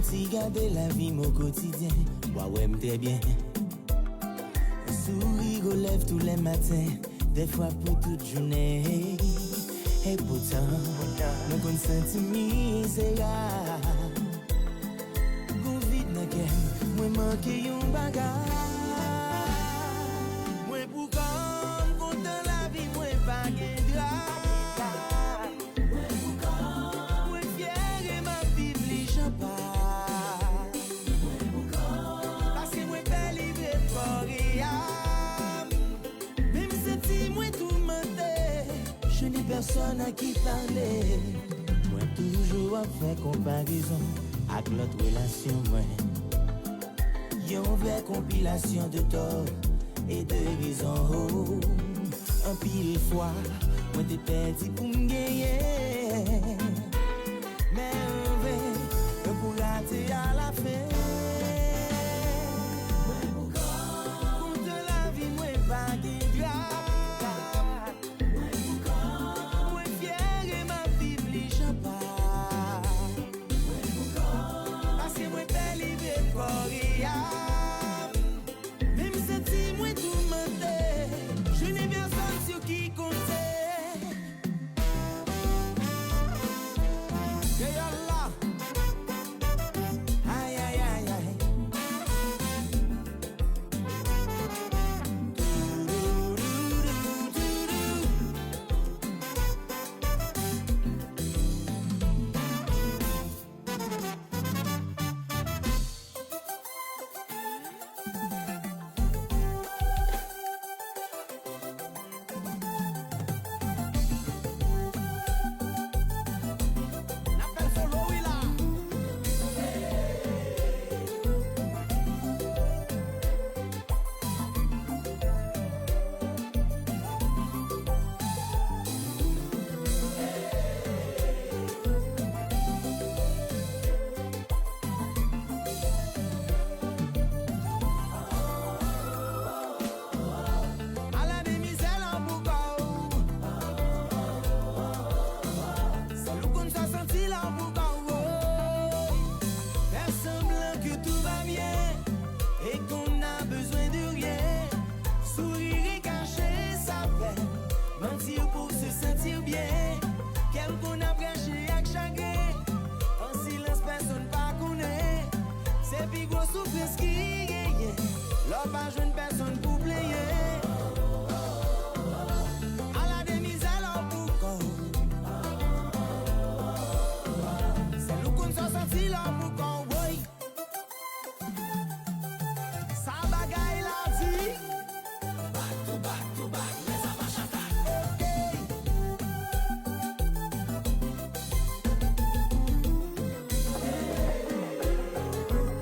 t'y garder la vie mon quotidien. Moi ouais m'était bien. Sourire aux lèvres tous les matins, des fois pour toute journée. Et pourtant, mon bon senti misérable. Gon vide dans cœur, moi manque yon bagage. Moi pour comme content la vie, moi pas gain drame. Moi pour comme, moi fier et ma vie li champagne. Moi pour comme, parce que moi pas libre pour rien. Même si moi tout mentais, je n'ai personne à qui parler. Moi toujours à faire comparaison avec l'autre relation, moi. Yon vraie compilation de tort et de raison. Un pile fois, moi t'ai perdu pour me gagner. Mais un vrai, pour rater à la fin. Contre la vie, moi pas de grave. Moi fier et ma vie li champagne. Parce que moi pas libre pour rien. Même si moi tout mentais, je n'ai personne sur qui compter. Que yalla. Aïe aïe aïe aïe. L'appel solo, oui là. À la demiselle en boucau. C'est nous qu'on s'est senti là en boucau. Faire semblant que tout va bien et qu'on a besoin de rien. Sourire et cacher sa peine. Mentir pour se sentir bien. Quel qu'on a branché avec chagrin. En silence, personne pas connaît. C'est plus gros souffrance qui gagne. L'on pas jeune personne pour player. À la demiselle en boucau. C'est nous qu'on s'en sorti là en boucau, oui. Ça bagaille la vie. Back to back, mais ça va chanter.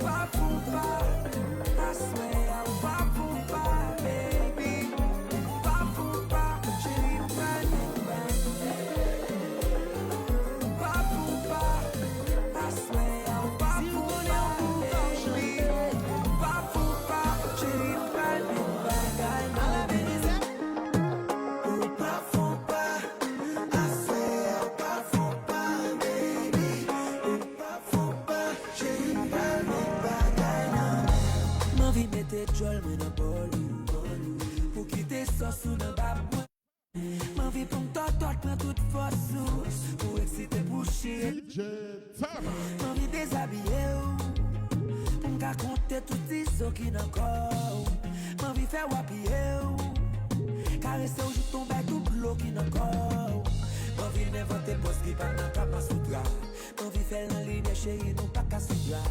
Papumpa, I swear, papumpa, baby. Papumpa, chérie, papumpa, I swear, papumpa, baby. Papumpa, chérie, À la demiselle. papumpa, I swear, papumpa, baby. Papumpa, chérie, ma vie mette jol mais dans bol pour quitter ça sous dans bas ma vie pour tot prend toute force pour exciter pour chier ma vie déshabillé pour me compter tout this qui dans corps ma vie fait wapier caresser ou je tombe tout l'eau qui dans corps ma vie inventer poste qui pas dans capa soudra ma vie fait en ligne chérie nous pas qu'à soudra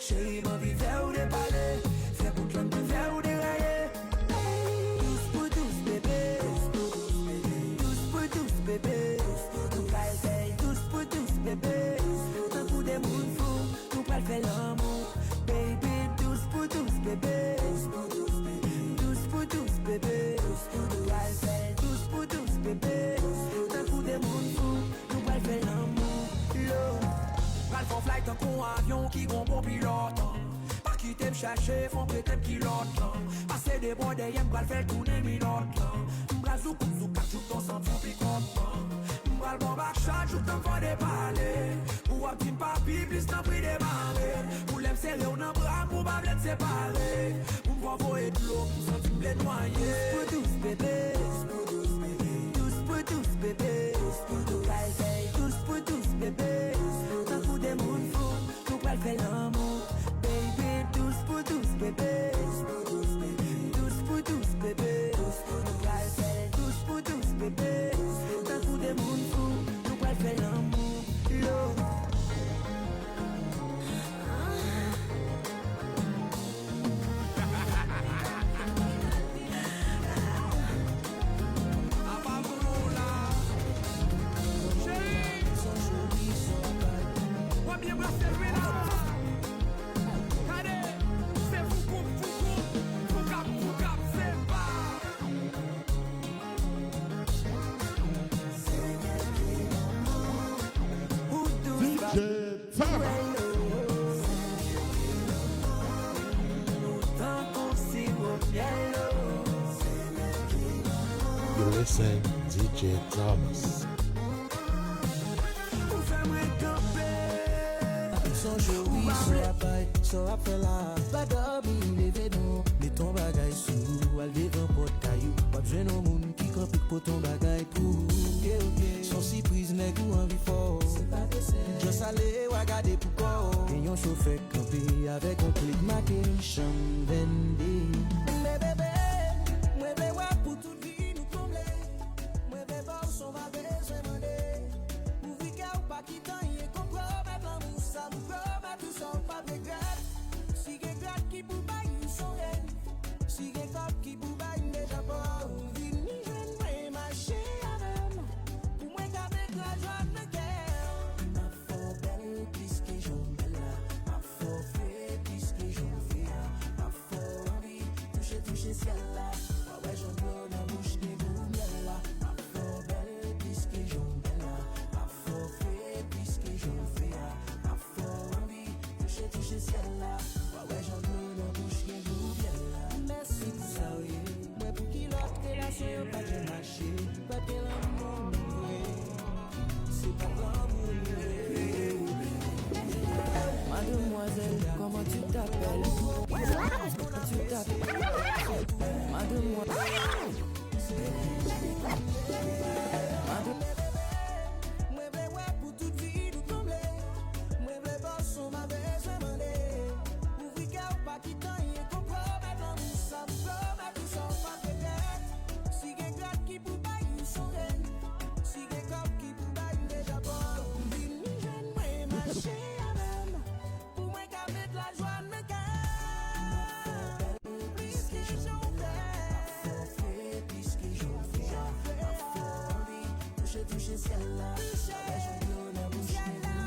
chérie ma vie fait ou déballer fait pour que l'on fait ou dérailler douce pour douce bébé douce pour douce bébé nous pas essayer douce pour douce bébé un coup de monde fou nous pas faire l'amour baby douce pour douce bébé douce pour douce bébé nous pas essayer douce pour douce bébé un coup de monde fou nous pas faire l'amour l'eau mal font flight en con avion qui gon bon pilote pas quitter me chercher font prétendre qu'il l'autre passer des bons derrière m'bral faire tourner minute m'bral zouk tout ton sang font picote m'bral bon back shot tout temps faut déballer ou un petit papi plus t'en prie démarrer serrer on a bras pour pas me séparer. Pour me envoyer de l'eau, pour sentir me noyer. Tous pour tous bébé, tous pour tous bébé, tous pour tous bébé. Tant pour des monde fou, nous pas faire l'amour. Baby, tous pour tous bébé, tous pour tous bébé, tous pour tous bébé. Tant pour des monde fou, nous pas faire l'amour. You listen, DJ Thomas. Son joui, so apay, so apay la. Pas dormi, leve nou, met ton bagay sou. Al devan pot kayou, wap jwen nou moun ki kompik pou ton bagay pou. Son surprise nèg ou envie fort. Just ale wagade pou ko. Et yon chauffeur campé avec un clic marqué champ vendé. Mais bébé, moi bewa pour toute vie nous combler. Moi bébé son va besoin demander. Pour vika ou pas qui t'en y est compromettre l'amour ça nous promet tout ça pas de regret. Si gen grat qui pour bailler son rêve. Si gen cop qui pour bailler déjà pas. Vini jeune moi marcher avec. Pour moi qu'avec la joie de guerre. Ma faux belle puisque j'en belle. Ma faux fait puisque j'en fais. Ma faux envie toucher ciel là. Ouais j'en blow la bouche des miel là. Ma faux belle puisque j'en belle. Ma faux fait puisque j'en fais. Ma faux envie toucher ciel là. Ouais j'en blow la bouche des miel là. Merci pour ça oui. Moi pour qui l'autre relation pas de marché. Pas de l'amour vrai. C'est pas l'amour vrai. Mademoiselle, comment tu t'appelles? Comment tu t'appelles? Mademoiselle. Moi bewa pour toute vie nous combler. Moi bewa son ma besoin demander. Pour vika ou pas qui t'en y est compromettre l'amour ça promet tout ça pas peut-être. Si gen grat qui pour bailler son rêve. Si gen cop qui pour bailler déjà pas. Vini jeune moi marcher avec. Pour moi qu'à mettre la joie de me cœur. Puisque j'en fais. Puisque j'en fais. Ma faux envie toucher ciel là. J'en blow la bouche des ma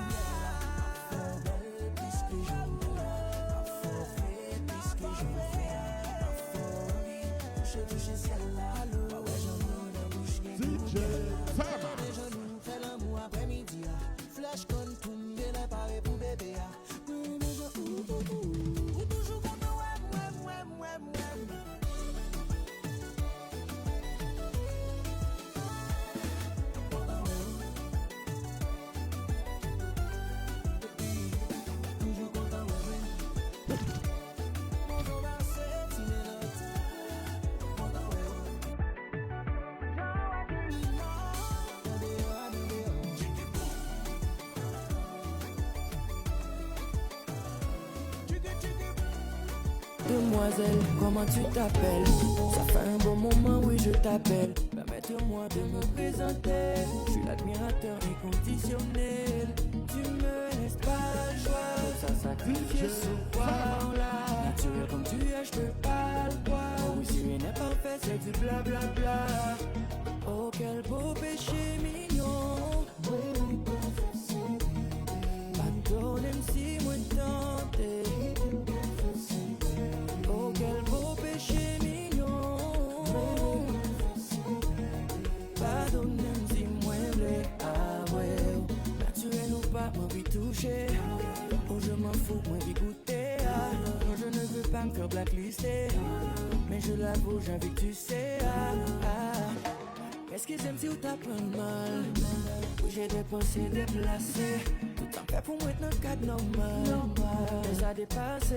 faux belle puisque j'en belle. Ma faux fait puisque j'en fais. Ma faux envie toucher ciel là. Ouais j'en blow la bouche des les genoux fait l'amour après-midi. Flash con tout bien préparé pour bébé. Ou toujours content ouais. Toujours content ouais. Mon jour va s'étirer notre. Content Demoiselle, comment tu t'appelles? Ça fait un bon moment, oui je t'appelle. Permettez-moi de me présenter. Je suis l'admirateur inconditionnel. Tu me laisses pas le choix. Ça sacrifier ce pouvoir-là. Naturel comme tu es, je peux pas le croire. Oh oui, si rien n'est parfait, c'est du blablabla. Oh quel beau péché mignon. Pardonne-moi si moi tenté. Oh quel beau péché mignon. Pardonne-moi si moi voulais. Ah ouais. Naturel ou pas, moi puis toucher. Oh je m'en fous, moi puis goûter. Non je ne veux pas me faire blacklister. Mais je l'avoue, j'ai envie que tu sais. Qu'est-ce que j'aime si ou t'as plein de mal. Où j'ai des pensées déplacées. Tout ça me fait pour moi être dans le cadre normal. Mais ça dépasse,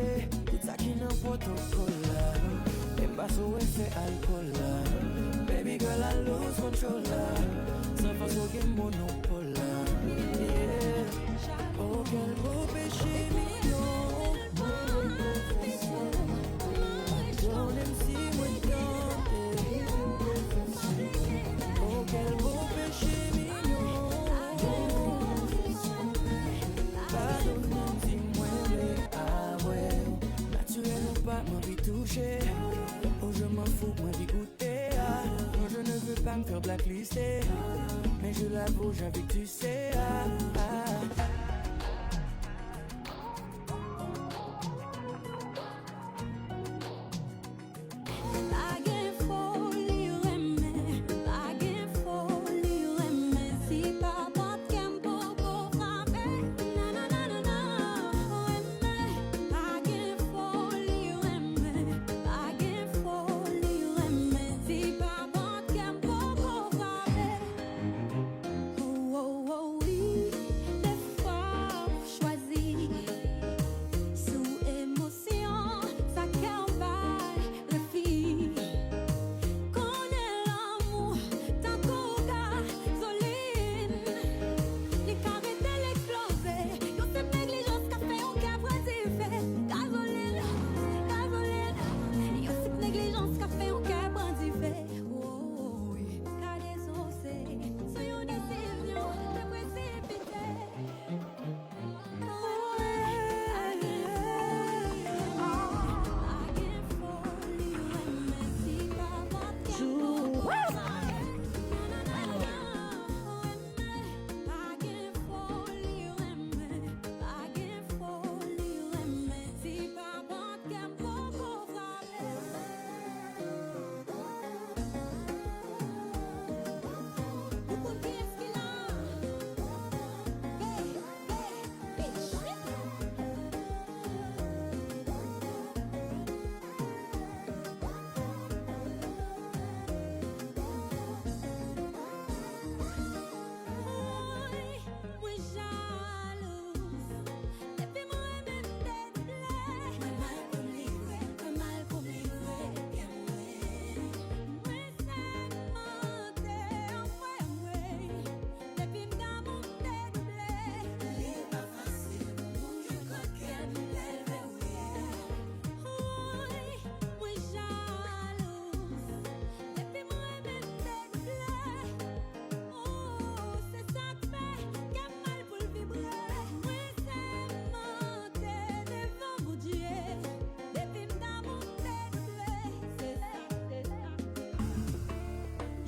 tout ça qui n'a pas protocole là. Et pas sous effet alcool là. Baby girl, I lose control là. Sans façon qu'il monopole là. Yeah. Oh, quel beau péché mignon. Don't them see when you're oh, quel beau péché mignon. Pardonne-moi si moi mais ah ouais. Naturel ou pas, moi vie touché. Oh je m'en fous, moi vie goûter. Non je ne veux pas me faire blacklister. Mais je l'avoue, j'ai envie que tu sais.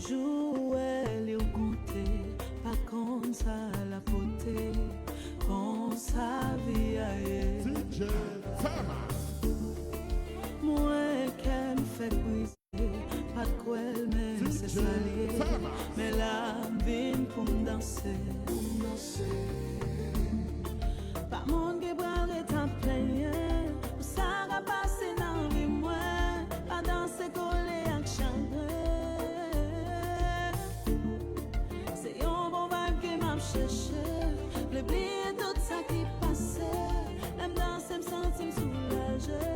Jouer les goûter, pas comme ça la beauté, comme ça vie aille. DJ Thomas. Moi qu'elle me fait briser, pas de quoi elle même c'est salé, mais la vie pour me danser. Pas mon qui bral est en plein, ça va passer dans les mois, pas danser collé en chambre. Le blé tout ça qui passait, l'aime danser, me sentir soulagée.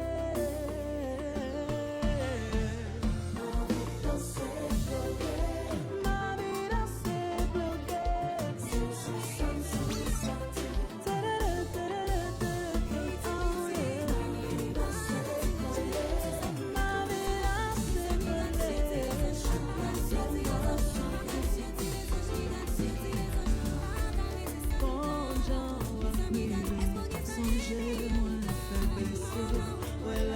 Ma vie danser bloquée. Well,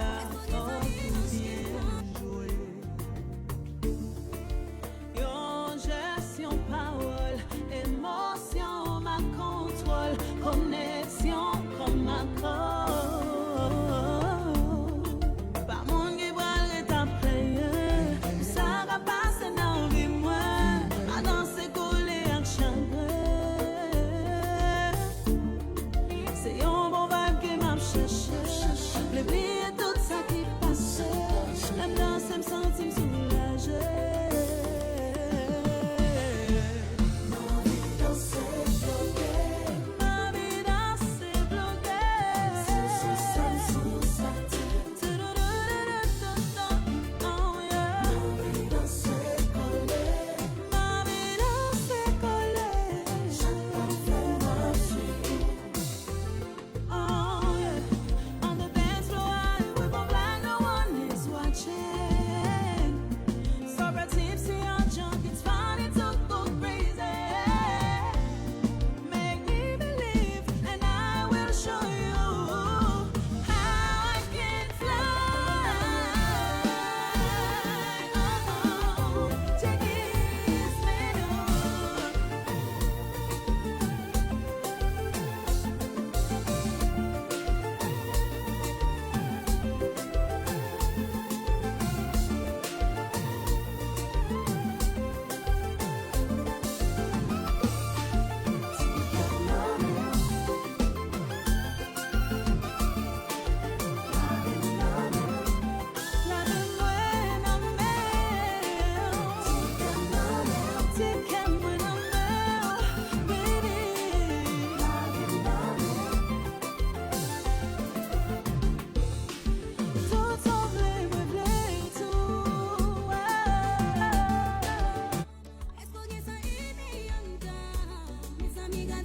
Baby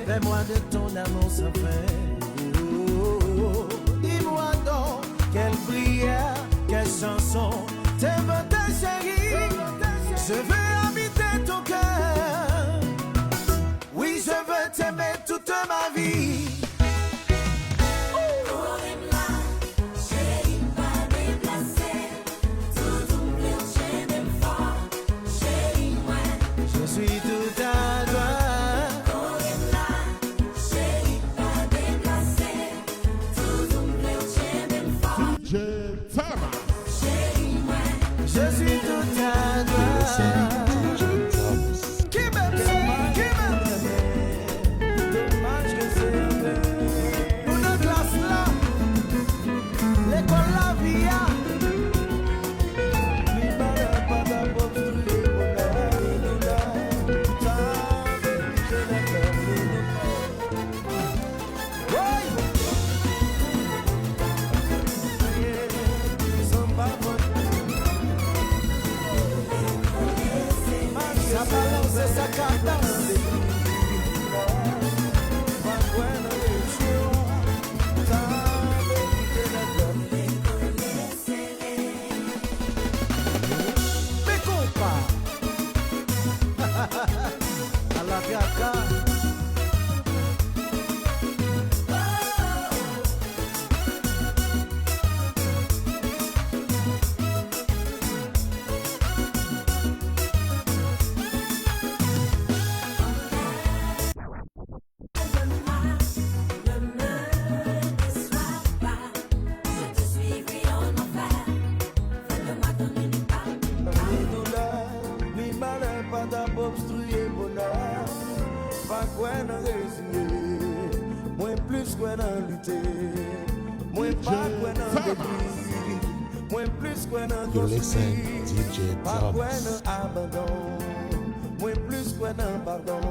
Fais-moi de ton amour sans fin. Oh, dis-moi donc, quelle prière, quelle chanson t'aimes ta chérie. Je veux habiter ton cœur. Oui, je veux t'aimer toute ma vie. You listen, DJ Thomas. Moi plus que non pardon,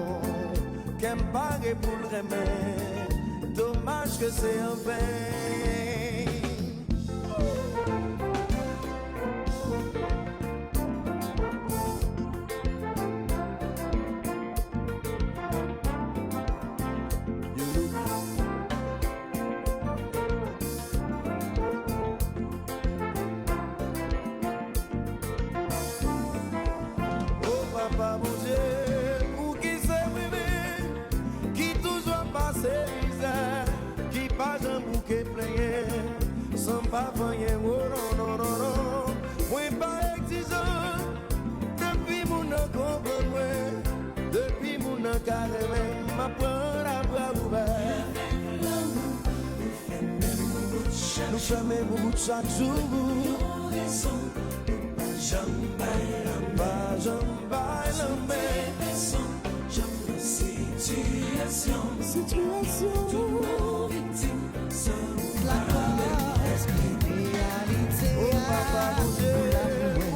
qu'aime pas pour le remède, dommage que c'est un vain. n'a carrément ma peur à bras ouverts. Nous faisons mes bouts chaque jour. Situation, toujours victime, sans la cause, réalité, oh papa, mon Dieu,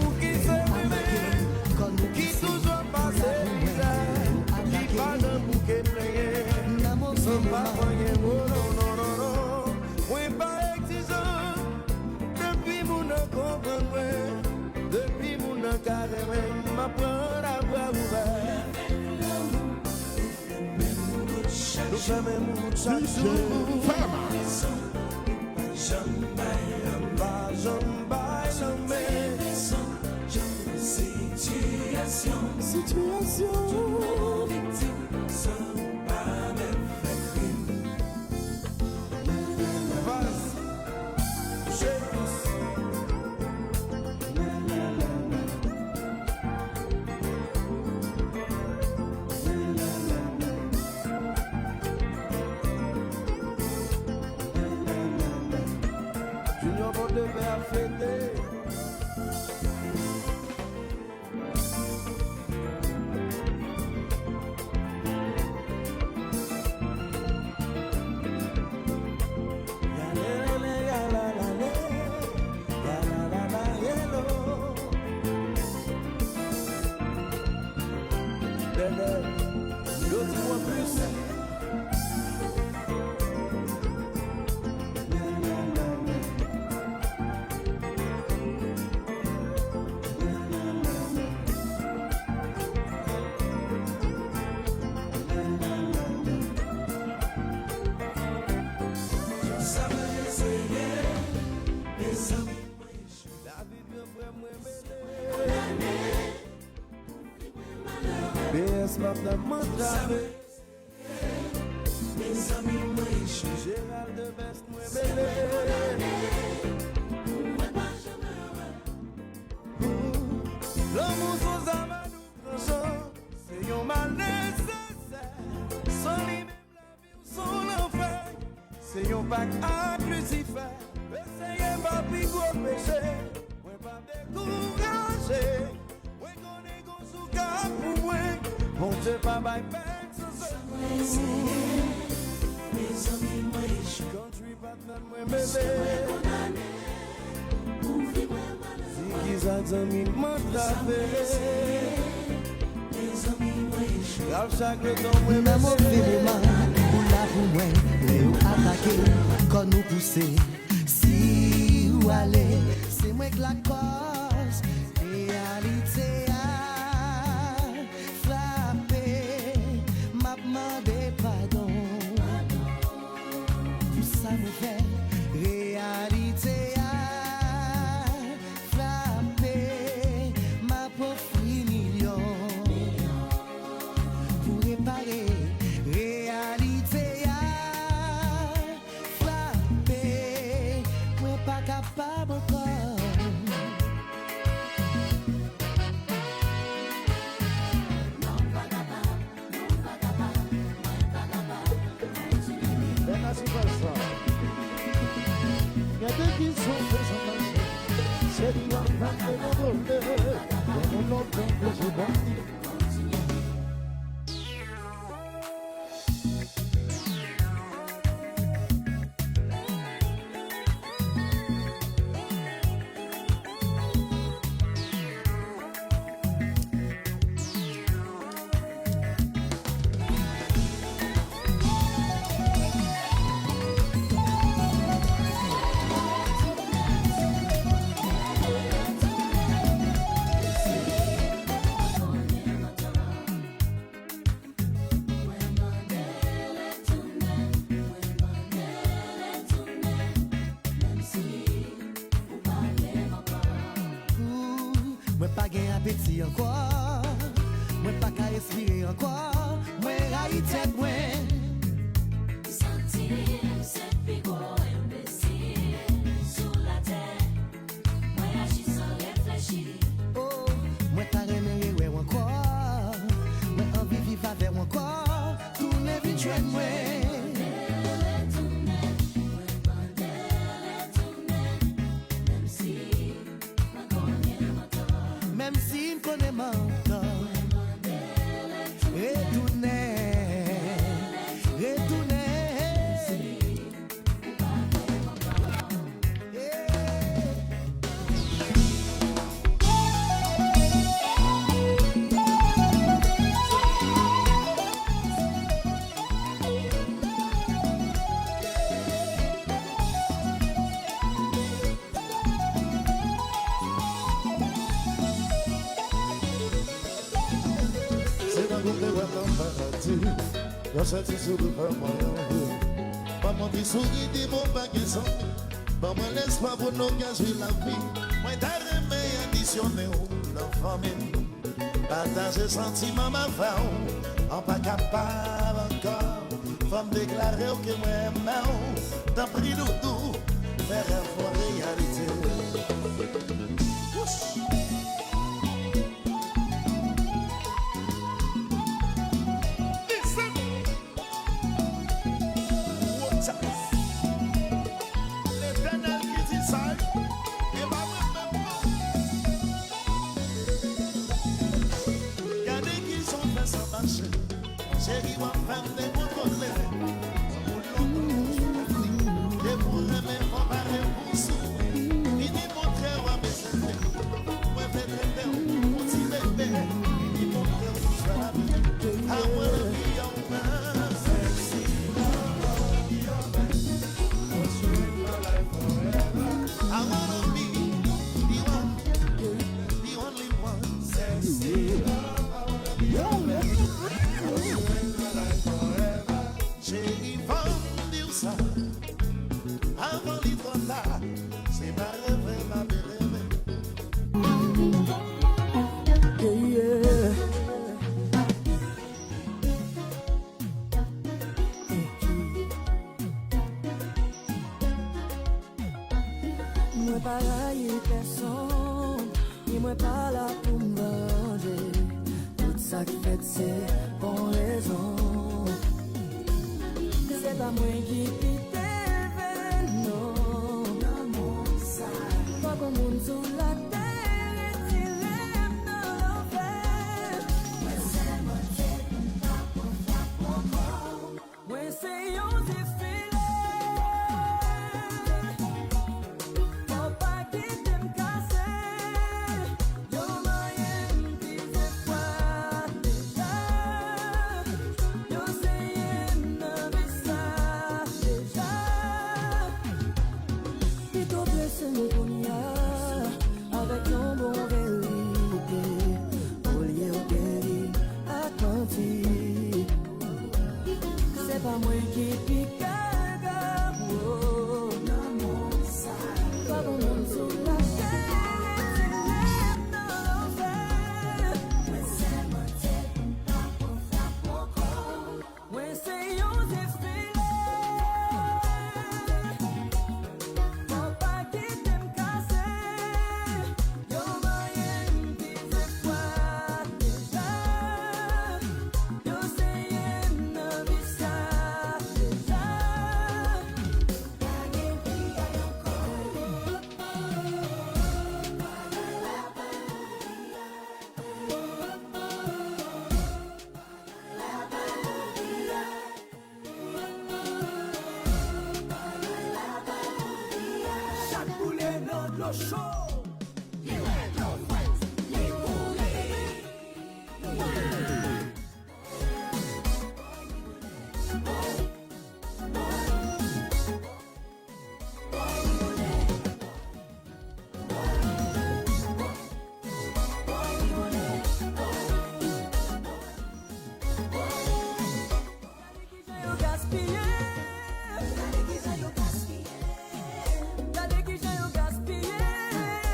pour qui s'aimer, qui toujours passé bizarre, qui pas d'un bouquet plein, sans pas rien, oh non, non, non, non, oui, pas exigeant, depuis mon comprendre, depuis mon carrément, ma peur à bras ouverts. Nous faisons mes chaque jour. Situation, toujours victime, sans pas même faire crime. Vas-y, chez Junior bon devait à fêter. D'autres mois plus. BS m'a montré. Mes amis, moi, Gérald de Best, moi, bébé. L'amour sans amadou, c'est un mal nécessaire. Sans lui, même la vie ou son enfer. C'est un bac à Lucifer. Essayez pas plus gros péché. Moi, pas décourager. Moi, qu'on est qu'on sous cap pour moi. Mon Dieu, pas bye back, mes amis, moi, je suis country partner, moi, bébé. Si qu'ils ont amis, m'ont tapé. Mes amis, moi, je suis grave chaque temps, moi, bébé. Maman, vraiment, ou là pour moi, nous attaquer, quand nous pousser. Si ou aller, c'est moi que la cause, réalité. Demandez pardon. Tout ça me fait réalité à frapper ma pauvre million pour réparer réalité à frapper moi pas capable encore. Il y a deux qui sont faits sans passer. C'est lui en train de me voler. Et mon autre que j'ai bâti. Moi pas gain appétit encore, moi pas qu'à respirer encore, moi raïté moi. Sentir cette pico imbécile sous la terre, moi agis sans réfléchir. Oh, moi t'as remercié encore, moi envie vivre avec moi encore, tourner vite joindre moi. Même si on connaît maintenant, retourner. Yo senti souri pa mwen pa mwen pi souri di mon bagay san pa mwen l'espoir pour nou gazi la vie mwen ta reme additionne ou l'enfant men partager sentiment ma femme en pas capable encore femme déclarer que moi aime t'en prie doudou faire une réalité. Chérie, ma femme, des mots pour lever. Des mots remet, faut parler pour souffrir. Il dit montrer, on va me servir. Moi, je vais traiter, on s'y bébé. Il dit montrer, on se fait la vie. I wanna be your man. Sexy, your man. I'll spend my life forever. I wanna be the only one. Sexy, I wanna be your man. Chérie, femme, dire ça. Avant l'île là, c'est ma rêve, ma belle Moi pas railler personne, ni moi pas là pour me venger. Tout ça qui fait c'est pour raison. C'est pas moi qui t'élevé, non. Pas comme monde sous la terre et tu l'aimes dans l'enfer. Ouais, c'est moi qui pas pour faire pour ouais, c'est un défilé. Faut pas quitter me casser. Yo, moyen qui fait quoi déjà. Yo, c'est une déjà. Et toi, blessé, mon avec un bon vérité. Au lieu de guérir, attentif. C'est pas moi qui pique. Oh, non, ça. Pas bon monde sur la terre. Tu l'aimes dans l'enfer. Ouais, c'est moi qui pas pour faire pour ouais, c'est un défilé. Faut pas quitter me casser. Yo, moyen qui fait quoi déjà. Yo, c'est une visa déjà. Chaque boulet dans l'eau chaude. Gaspiller.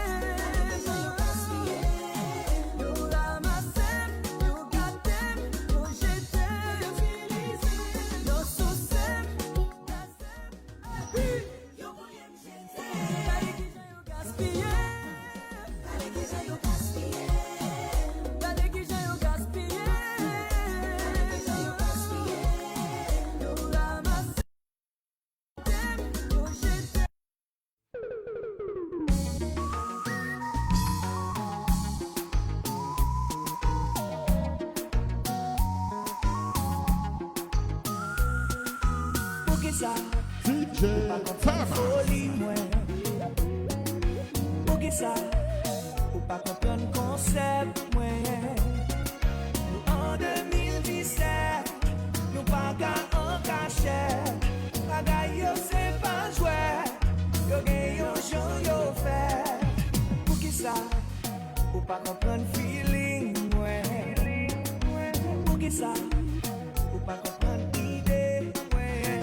ça? DJ Fama. Folie, moi. Pour qui ça? Ou pas comprendre le concept, moi. Nous en 2017, nous pas qu'à en cachet. Bagaille, yo, c'est pas jouet. Yo, gagne, yo, joue, yo, fait. Pour qui ça? Ou pas comprendre feeling, moi. Pour qui ça? Ou pas comprendre idée, ouais.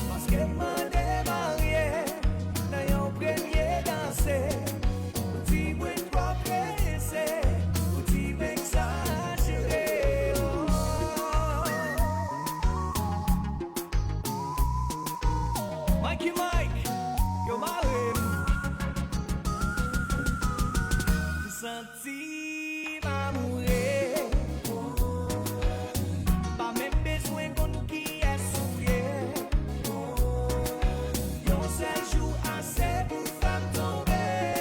Parce que moi démarré dans yon premier dansé. Ou ti moi trop pressé, ou ti m'exagéré. Mikey Mike, yo maré. Senti m'amourer. Pas même besoin qu'on qui est souillé. Yon seul jour assez pour faire tomber.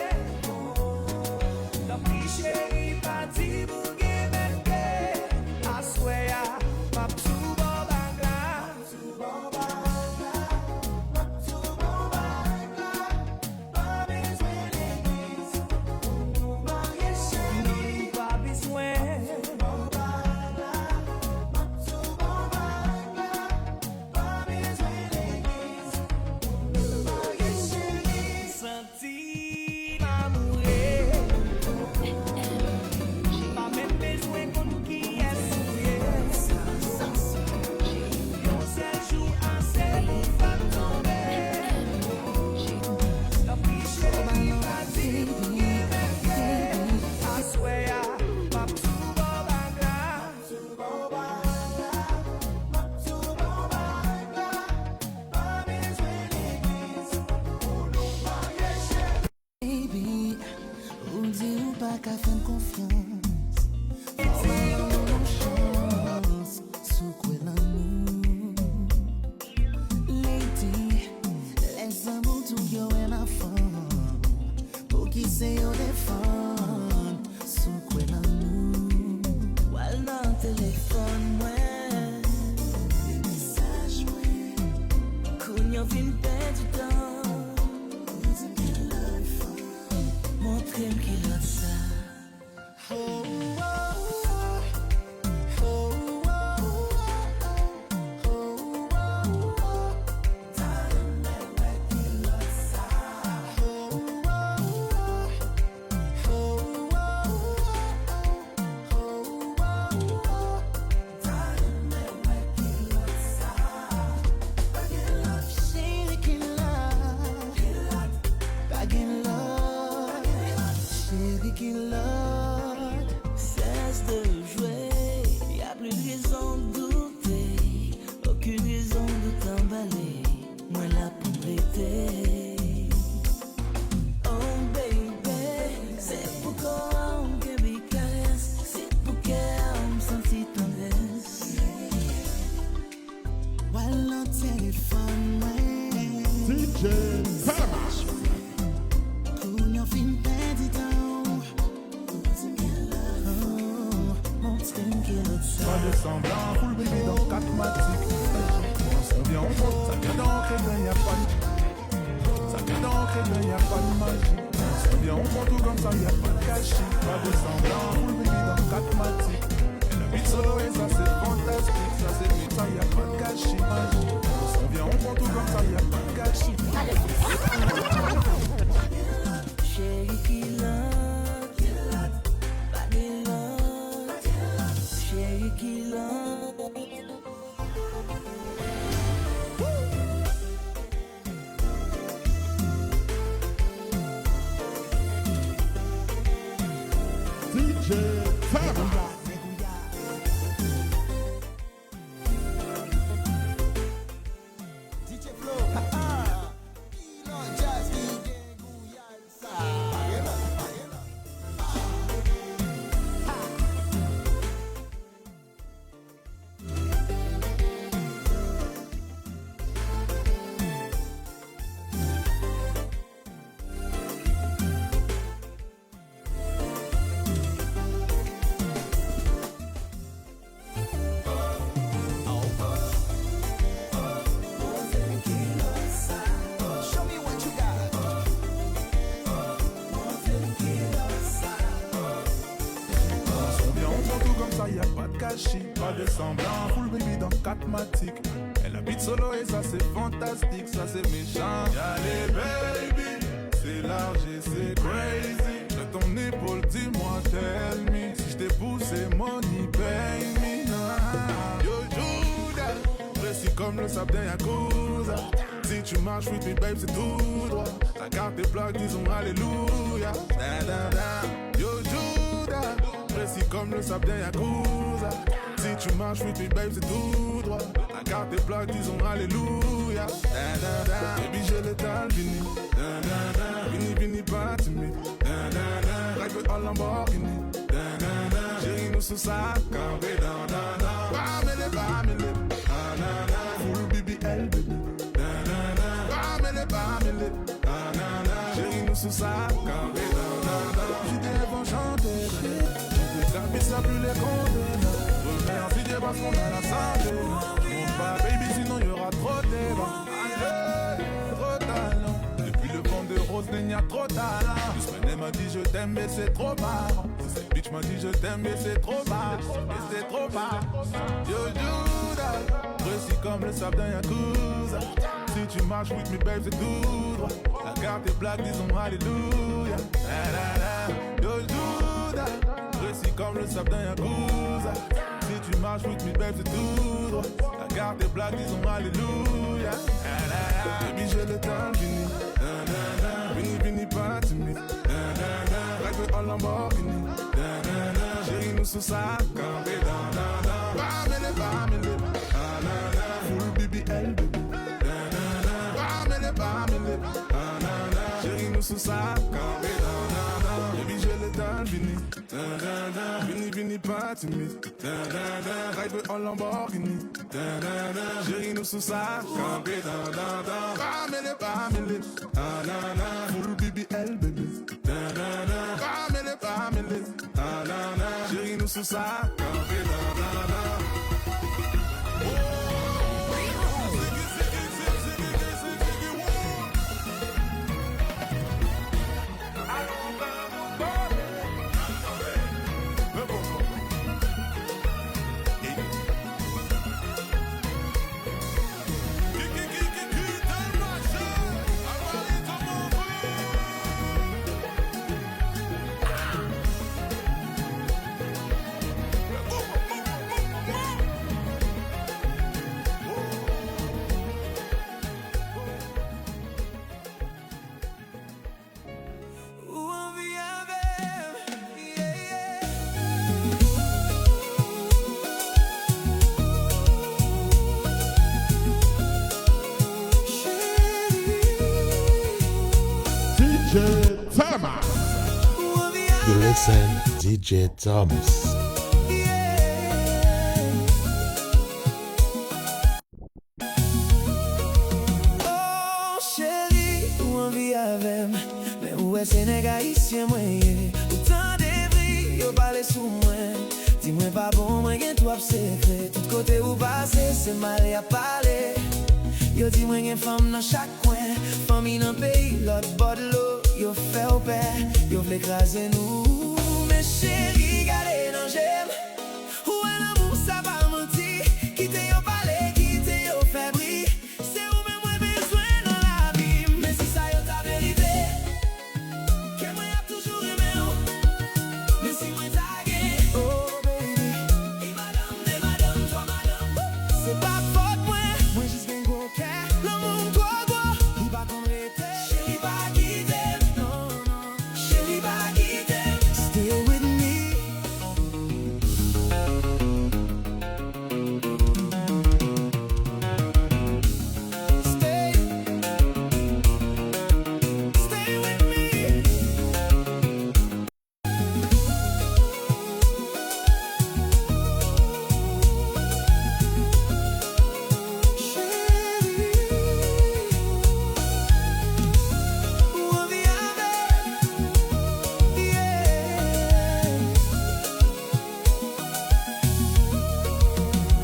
Dans pri chéri parti pour gagner. I swear, pas tout bon bagla. Pas besoin l'église. Pas besoin. Senti m'amourer. Pas même besoin qu'on qui est souillé. Yon seul jour assez pour faire tomber. La pri chéri parti pour gagner. I swear, pas tout bon bagla. Pas besoin l'église. Baby, ou dit ou pas qu'à faire confiance. Ou chance, sous quoi l'amour. Lady, les amours tout yo en affaire. Pour qui c'est yo défendre, sous quoi l'amour. While dans téléphone, ouais. Des messages, ouais. Qu'on yo fin perdre du temps. Montre-moi qu'il a ça. Oh, oh, oh, oh, oh, oh, oh. T'as qu'il a ça. Oh, oh, oh, oh, oh, oh. T'as qu'il a ça. Chérie qu'il a. Baguette love, chérie qui love, cesse de jouer, y a plus de raison de douter, aucune raison de t'emballer, moi là pour prêter. Oh baby, c'est pourquoi on me caresse, c'est pourquoi on me sentit tendresse. Voilà le téléphone, ouais. DJ Fama. Qu'on y a fin perdu temps. Montre-moi qu'il a ça. Pas de semblant, full baby dans 4 matiques. On se vient, on monte, ça vient d'entrer, il n'y a pas de... Ça vient d'entrer, il n'y a pas de magie. On se vient, on monte tout comme ça, il n'y a pas de gâchis. Pas de semblant, full baby dans 4 matiques. Elle habite solo et ça c'est fantastique. Ça c'est vite, ça, il n'y a pas de gâchis. On se vient, on monte tout comme ça, il n'y a pas de gâchis. Chérie qui love, baguette love, chérie qui love. DJ Fama. Yoshi, pas de semblant. Full baby dans 4 matiques. Elle habite solo et ça c'est fantastique, ça c'est méchant. Y'a les baby, c'est large et c'est crazy. De ton épaule, dis-moi, tell me. Si je t'ai poussé, money, pay me. Yo, Judas, précis comme le sable d'un Yakuza. Si tu marches, with me, babe, c'est tout droit. Ta carte est plaque, disons alléluia. Da, da, da. Yo, Judas, précis comme le sable d'un Yakuza. Si tu marches, with me, babe, c'est tout droit. Ta carte est plaque, disons alléluia. Da, da, da. Baby, j'ai l'étal, vini. Da, da, da. Vini, vini, pas timide. Da, da, da. Ride en Lamborghini. Da, da, da. Chérie, nous sous sa campé. Da, da, da. Bamele, bamele. Da, da, da. Full baby, elle, baby. Chérie, nous sous sa campé. J'suis devant chanter. J'ai capé ça plus les conteneurs. Remercie Dieu parce qu'on a la santé. Mon pas baby, sinon y'aura trop de débats. Trop de talent. Depuis le vent de rose, il y a trop de talent. Doucement, elle m'a dit je t'aime, mais c'est trop marrant. Cette bitch m'a dit je t'aime, mais c'est trop marrant. Et c'est trop marrant. Yo, Judas, précis comme le sable d'un Yakuza. Si tu marches with me, babe, c'est tout droit. La carte est black, disons alléluia. Da, da, da. Yo, Judas, précis comme le sable d'un Yakuza. Si tu marches with me, babe, c'est tout droit. La carte est black, disons alléluia. Da, da, da. Baby, j'ai le temps fini. Da, da, da. Vini, vini, pas timide. Da, da, da. Ride en Lamborghini. Da, da, da. Chérie, nous sous sa campé. Da, da, da. Bamele, bamele. Da, da, da. Full baby, elle, baby. Chérie, nous sous sa campé. Baby, j'ai le temps fini. Vini, vini, pas timide. Ride en Lamborghini. Chérie, nous sous sa campé. Bamele, bamele. Full baby, elle, baby. Bamele, bamele. Chérie, nous sous sa campé. DJ Thomas. You listen, DJ Thomas. Oh chérie, ou envie avec mais où est ce nègre haïtien moyen? Autant de bris, yo parle sous moi. Dis-moi pas bon, moi gen trop secret. Tout côté où passer, c'est mal à parler. Yo dis moi gen femme dans chaque coin. Famille dans pays, l'autre bord de l'eau. Yo fait au père, yo vle écraser nous. Mais chérie, gardez dans j'aime. Où est l'amour, ça va mentir. Quittez yo parler, quittez yo fait briller. C'est où même moi besoin dans la vie. Mais si ça yo ta vérité, que moi y'a toujours aimé ou. Mais si moi tagué, oh baby. Et madame, toi madame. C'est pas faute moi, moi juste gagne gros cœur. L'amour toi gros, il va qu'on rete. Chérie pas quitter, non non. Chérie pas quitter, stay with me. Stay with me.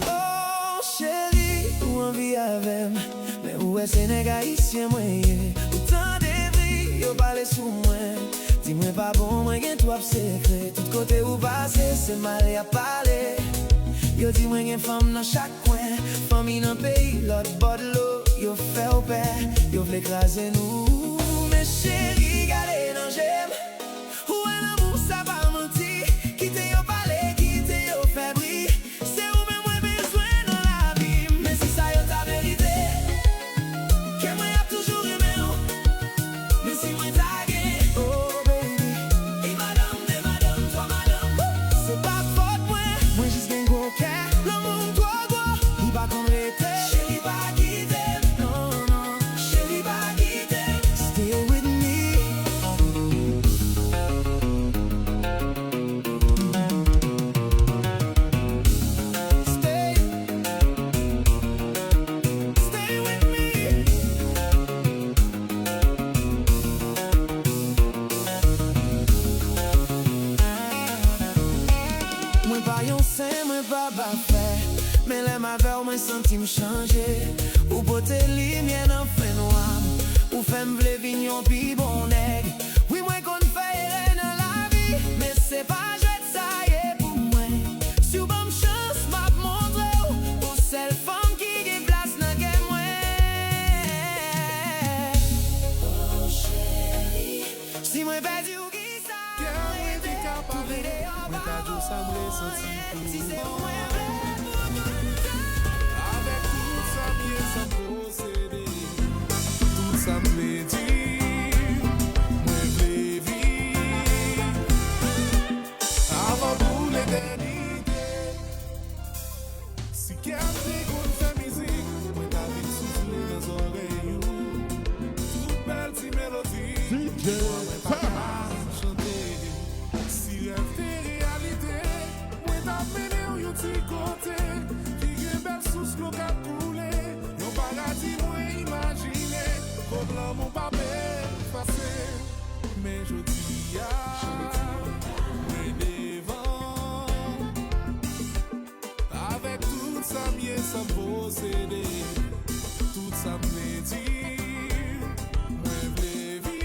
Oh chérie, ou envie avec mais où est ce nègre haïtien moyen? Autant de bris, yo parle sous moi. Dis-moi pas bon, moi gen trop secret. Tout côté où passer, c'est mal à parler. Yo di mwen gen fam nan chak kwen, fami nan peyi lot bodlo. Yo fè ou pè, yo vle kraze nou. Men chéri gade nan jem, ou en l'amour sa pa menti. Kite yo pale, kite yo fè bri, se ou men mwen bezwen nan la vi. Men si sa yo ta verite, ke mwen ap toujou reme ou. Men si mwen tage, oh baby, e madame, toi madame. Se pa faute mwen jis gen gwo kè, l'amour toi gwo, li pa kon rete. Chéri pa kite, non, non, chéri pa kite. Stay with me. Stay with me. Mwen pa yon sen, mwen pa ba fè, men lè ma vè ou mwen senti m chanje. Ou pote li mien an fè noam, ou fè m vle vignon pi bon neg. Oui mwen kon fè yere nan la vi, men se pa jwet sa ye pou mwen. Si ou bam chans map montre ou sel fam ki ge plas nan gen mwen. Oh chéri, si mwen pedi ou ki sa Mwen te kapare, mwen ta djou sa mwen senti pou si se ou mwen vle pou tout sa. Avec tout ça, bien ça possédé, tout ça me dit, moi je vivre avant pour l'éternité. Si quelqu'un qu'on fait musique, moi t'avais soufflé dans les oreilles, toute belle petite mélodie, DJ Thomas. chanter. Si rêve est réalité, moi t'amener au petit côté, qui est belle sous ce qu'on a coulé, yon paradis moi imaginer, comme l'homme mon pas effacé, mais je dis mais devant, avec tout ça bien ça posséder, tout ça me dit, moi vle vivre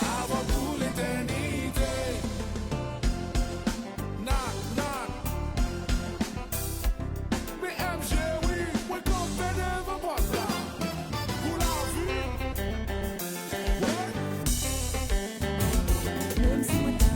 avant pour l'éternité. Knock, knock. Mais MJ, oui, moi qu'on fait devant moi ça. Pour la vie. Ouais. Même si mwen ta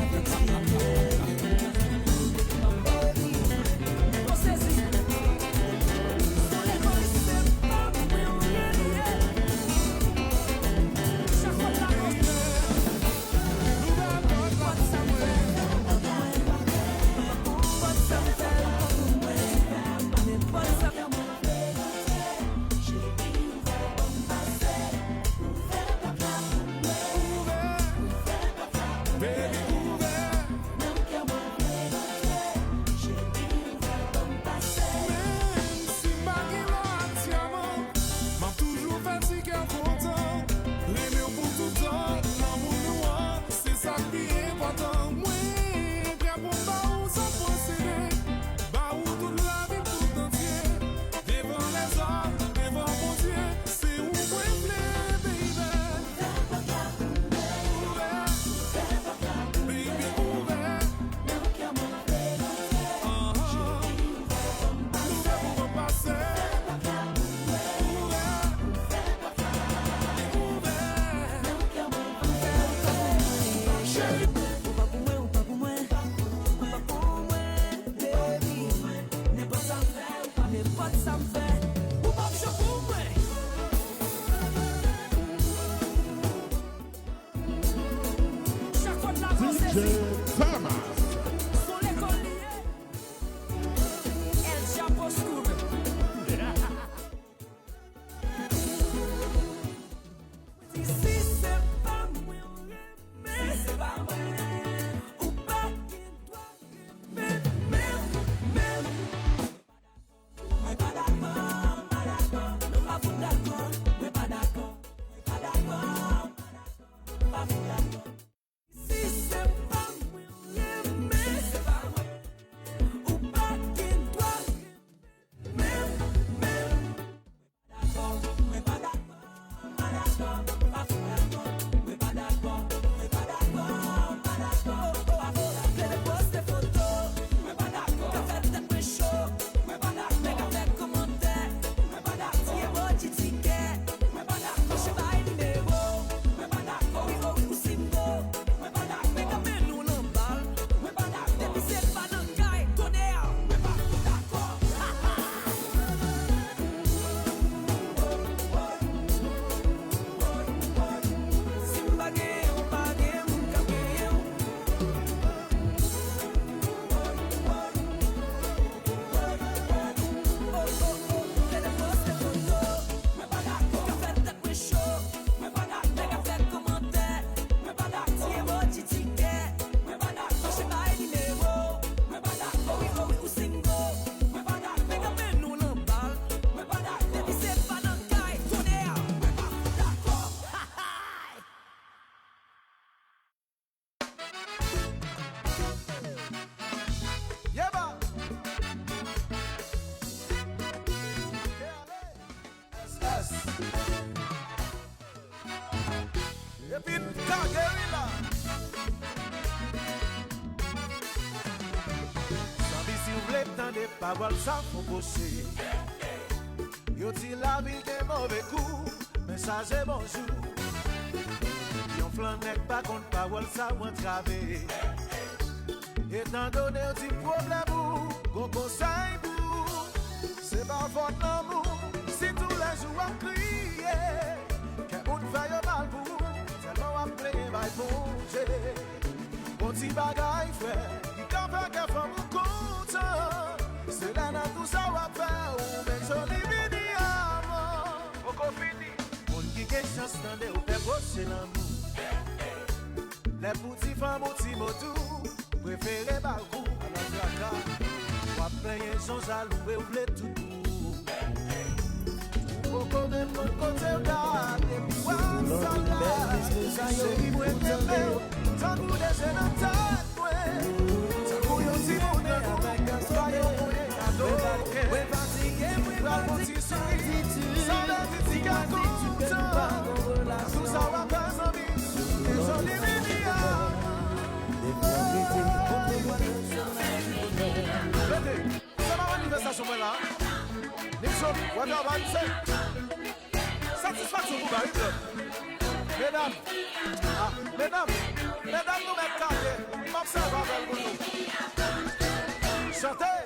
Pépine Kagerila. Si vous voulez tendre paroles, ça faut bosser. Yo dit la vie est mauvais coup, mais ça c'est bonjour. Yon flan n'est pas contre parole, ça ou entravé. Étant donné un petit problème ou, gros conseil pour, c'est pas votre amour. Si tous les jours on crie, qu'un autre faille mal pour, tellement on play by bouger. Bon petit bagaille frère, qui t'en fait qu'un femme ou content. C'est là dans tout ça va faire, ou même joli mini amant. Beaucoup fini. Mon qui est chance d'en ou faire bosser l'amour. Les petits femmes ou petits motos, préférez Balcou à la Jaka. Moi plein de gens jaloux et oublier tout. Beaucoup de mon côté, regarde, et puis ouais, ça là. Chérie, moi, t'aime, tant que des jeunes en tête, tant que yo si mon avec un soyeux, ouais, fatigué, ouais, petit sourire, sans la petite tout ça va pas sans vie, et j'en ai mis ça va manifestation là. Nixon, what do I say? Satisfaction pour Barry. Mesdames, mesdames, nous mettons carré. M'observe avec nous. Chantez.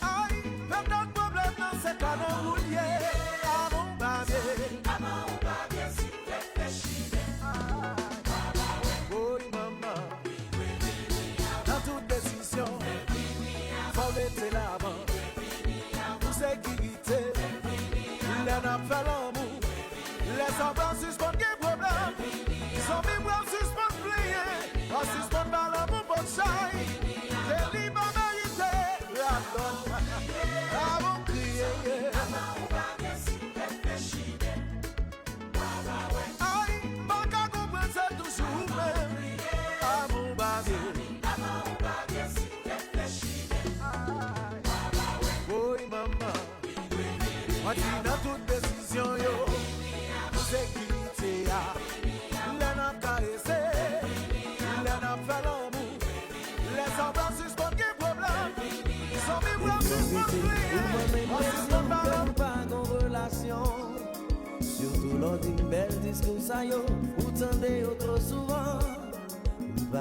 Aïe, même notre problème dans cette canon roulier. À mon babier. Oui, maman. Dans toute décision, faut mettre l'avant. Pour sécurité, les n'a fait l'amour. Les enfants suspendent les problèmes. Sans mémoire suspendent plier. En suspendent par l'amour pour chaille. Les libres mérités, la donne. Avant crier. Aïe, pas qu'à comprendre c'est toujours même. À mon babier. Oui, maman. Moi, tu dans toute décision, yo. Sécurité, les n'a caressé. Les n'a fait l'amour. Les enfants suspendent les problèmes. Sans mémoire suspendent plier. On suspend par l'amour. Pas en relation. Surtout lors d'une belle discours, ça yo, ou tendez trop souvent.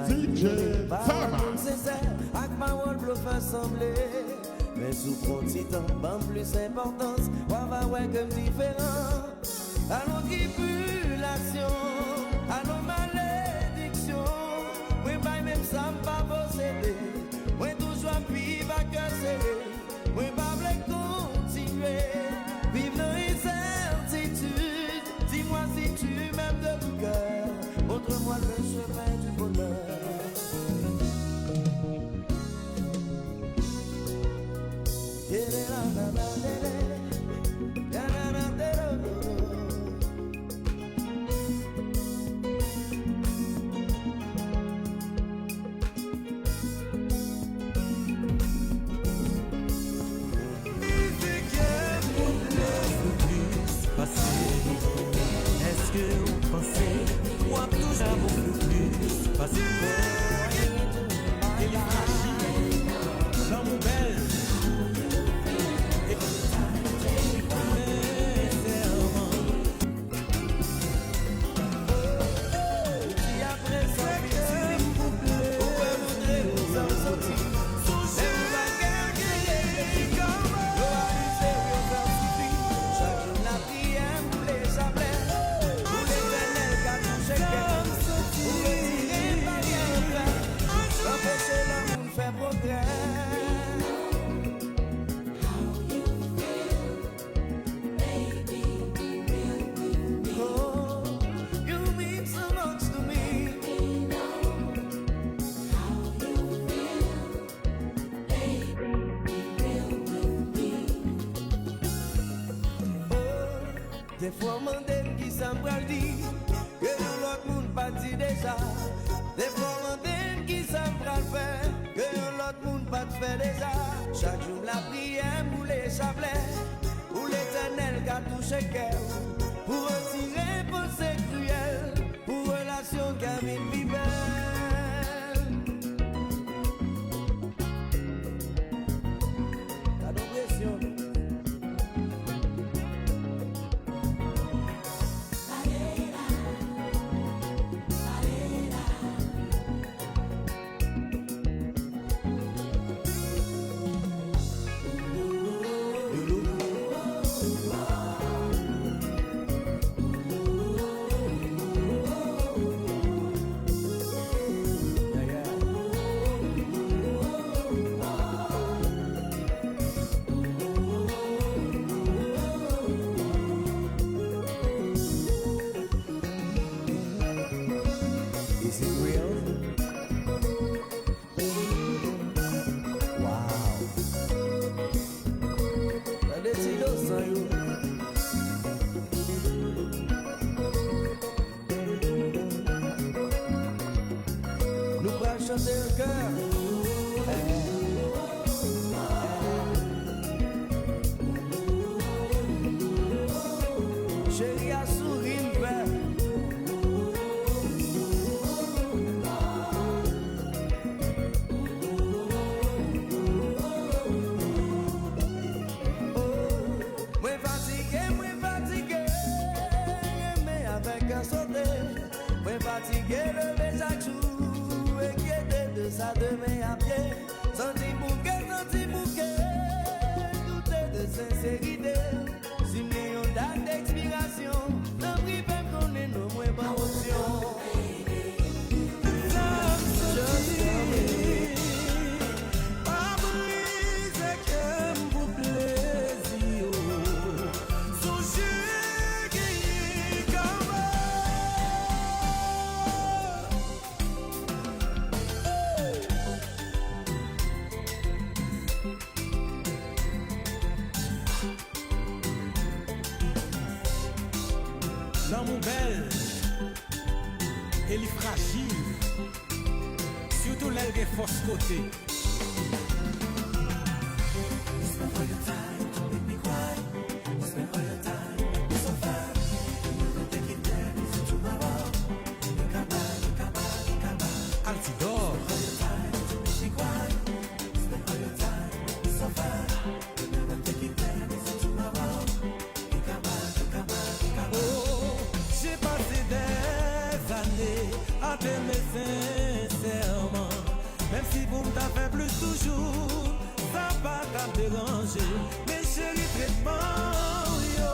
DJ Fama. Sincère, avec parole bluff assemblée. Mais sous petit temps, pas plus importance, on va voir comme différent. Allons tribulation, allons malédiction. Oui, pas même ça, pas posséder. Oui, toujours vivre à cœur serré. Oui, pas continuer. Vivre dans l'incertitude. Dis-moi si tu m'aimes de tout cœur. Montre-moi le chemin du bonheur. Est-ce que vous pensez, ou à toujours beaucoup plus, parce que il agit dans mon bel. Des fois, on demande qui s'en pral dit, que l'autre monde pas dit déjà. Des fois, on demande qui s'en pral faire, que l'autre monde pas fait déjà. Chaque jour, la prière pour les chapelet, pour l'éternel qui a touché cœur, pour retirer pensée cruelle, pour relation qui a une vie belle. T'as l'impression. L'amour belle, elle est fragile, surtout l'aile des forces côté. Altidore. J'ai passé des années à t'aimer sincèrement, même si vous m'avez plus toujours, ça va pas déranger. Mais chérie, traitement, yo,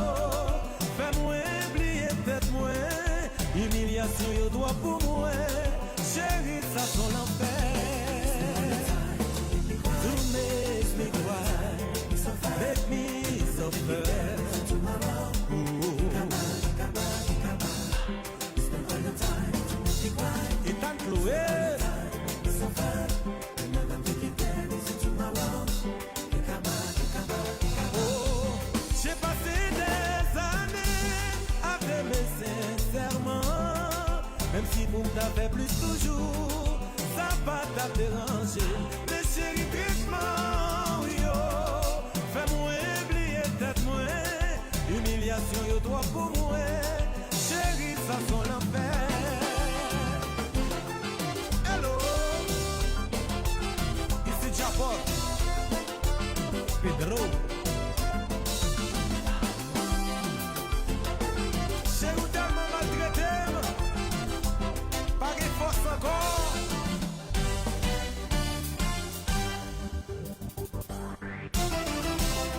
fais-moi oublier peut-être moi, humiliation, yo, doit pour moi, chérie, ça sent l'enfer. To make me cry, make me suffer. J'ai passé des années à t'aimer sincèrement, même si vous m'avez plus toujours, ça va t'a déranger. Mais chérie, traitement, yo, fais-moi oublier tête moi, humiliation, yo, doit pour moi, chérie, ça sent l'enfer. Pedro, j'ai eu tellement maltraité, pas de force encore.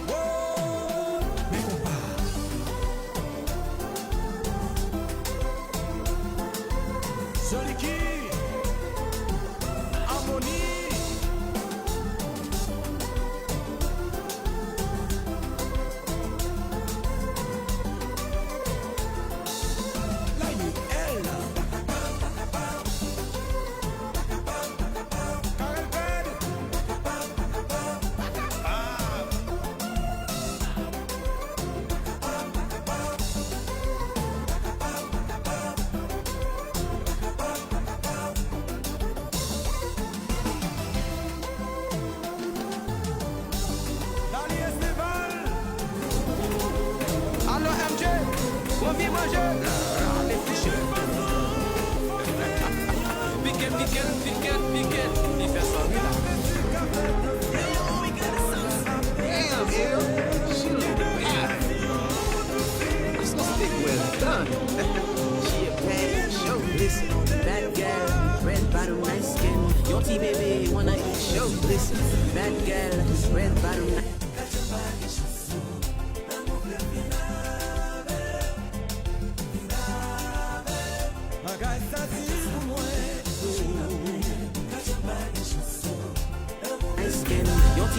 Oh, mais compas. Jolie qui, harmonie. manger, les fichés. Piquet, il fait ça, oui, là. It's gonna stick well done. She a bad show. Listen, bad girl, red bottom, nice skin. Your T-baby wanna eat show. Listen, bad girl, red bottom, nice.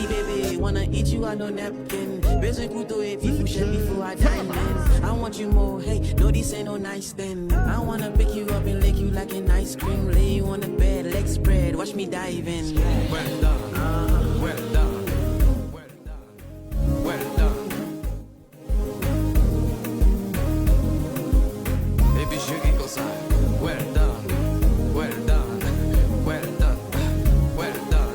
Baby, wanna eat you on no napkin. Besoin couteau et puis fourchette before I dine in. I want you more, hey, no this ain't no nice thing. I wanna pick you up and lick you like an ice cream. Lay you on the bed, legs spread, watch me dive in. Well done, well done, well done, well done. Baby, je dis comme ça. Well done, well done, well done, well done.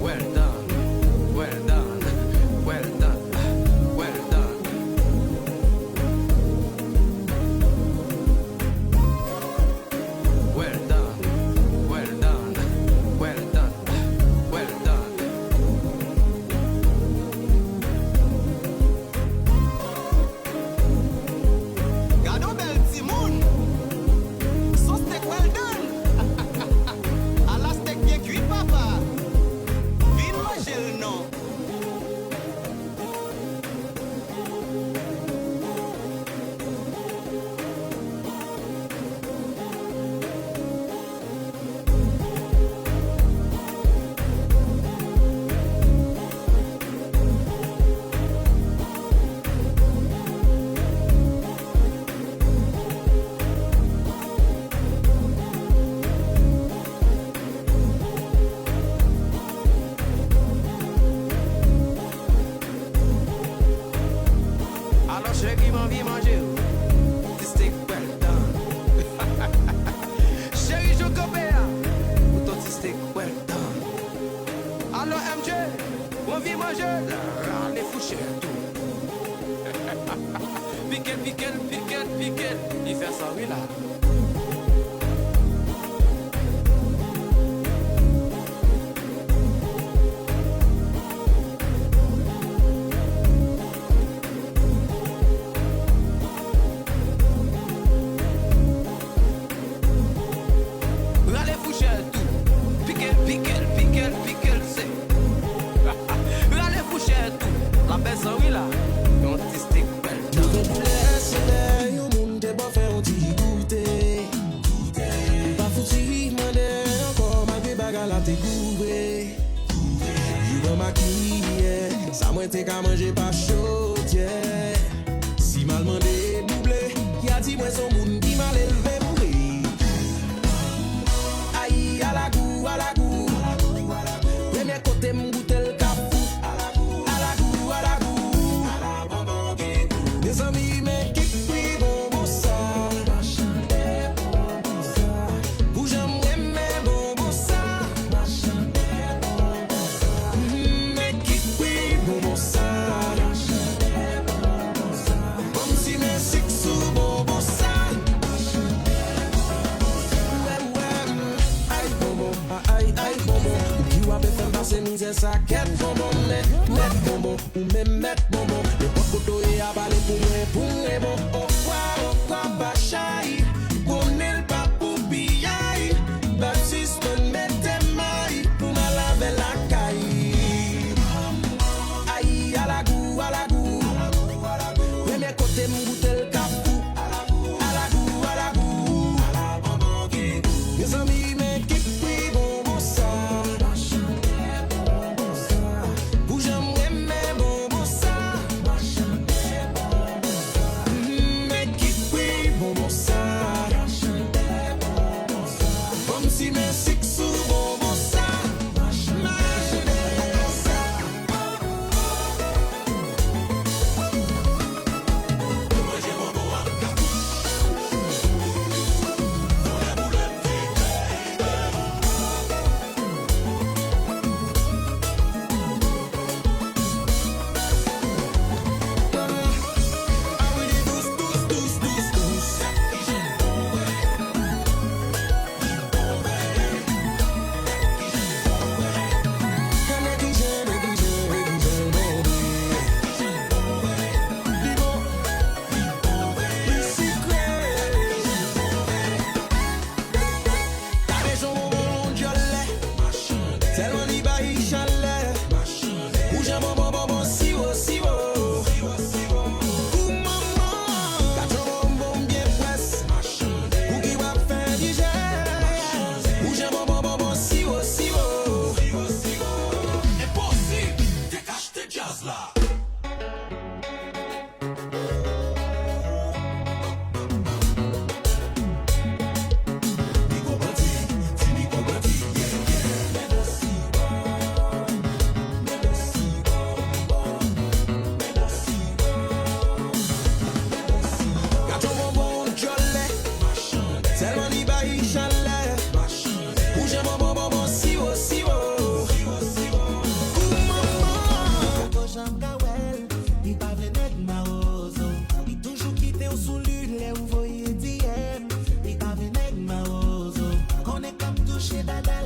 Well done, well done, well done, well done. Well done, well done, well done, well done. Gado bel Timon, so steak well done. A la steak bien cuit papa. No. Piquet, il fait ça, oui, là. T'es qu'à manger pas chaud, yeah. Si mal mandé doublé, y'a dit moi son monde qui m'a élevé pour lui. Aïe, à la goût, à la goût. Premier côté m'goûte le capou. À la goût, à la goût, à la goût. À la bonbon qui goût. Des amis, mais qui prie bon ça. Où j'aime bon ça. Mais qui prie bon ça. C'est ça qu'est bonbon, net bonbon, ou même mettre bonbon. Le popoto est avalé pour moi bon. Au quoi, bachai, connaît le pas pour biaï. Baptiste, mettez maille, pour ma laver la caille. Aïe, à la goût,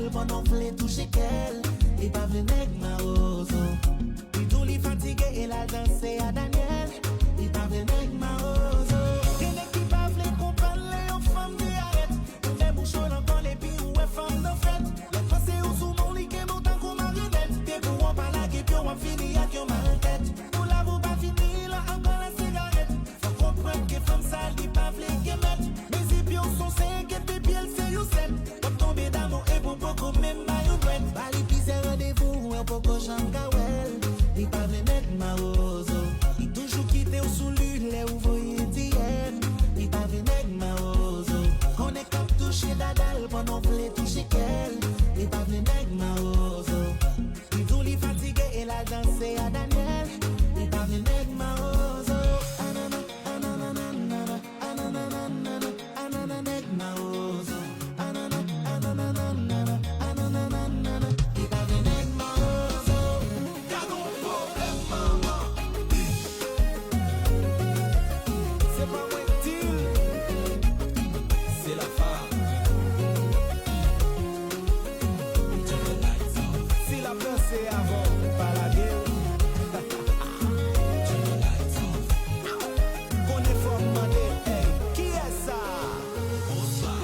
dadal pendant vle toucher qu'elle. Et pas vle nèg ma ozo. Il tout li fatigué et la danse à Daniel. Et pas vle nèg ma ozo. Gen nèg qui pas vle comprendre les femmes de arrête. On fait bouchon encore les puis ou est femme de fête. Le passé ou sous mon lit qui monte en comme marionnette. T'es pour on pas la gueule on finit à qui on m'arrête. Pour la vous pas fini là encore la cigarette. Faut comprendre que femme ça li pas vle qui mettre. Mais si pions sont 5 et puis elle c'est you set. Comme tomber d'amour et pour beaucoup même ma you bread. Bali puis c'est rendez-vous un peu cochon kawel. Il pas vle mettre ma ozo. Il toujours quitté au sous lui les ou voyez d'hier. Il pas vle mettre ma ozo. On est comme touché dadal pendant vle toucher qu'elle. Il pas vle mettre ma ozo. Il tout li fatigué et la danse à Daniel. Il pas vle mettre ma ozo. Anana anana anana anana anana nek ma ozo. Anana anana anana anana anana. Il pas vle mettre ma ozo. Y'a ton problème maman. C'est pas moi deal. C'est la femme. Si la peur c'est avant, pas la guerre. Qu'on est fort demandé, hey, qui est ça? Bonsoir.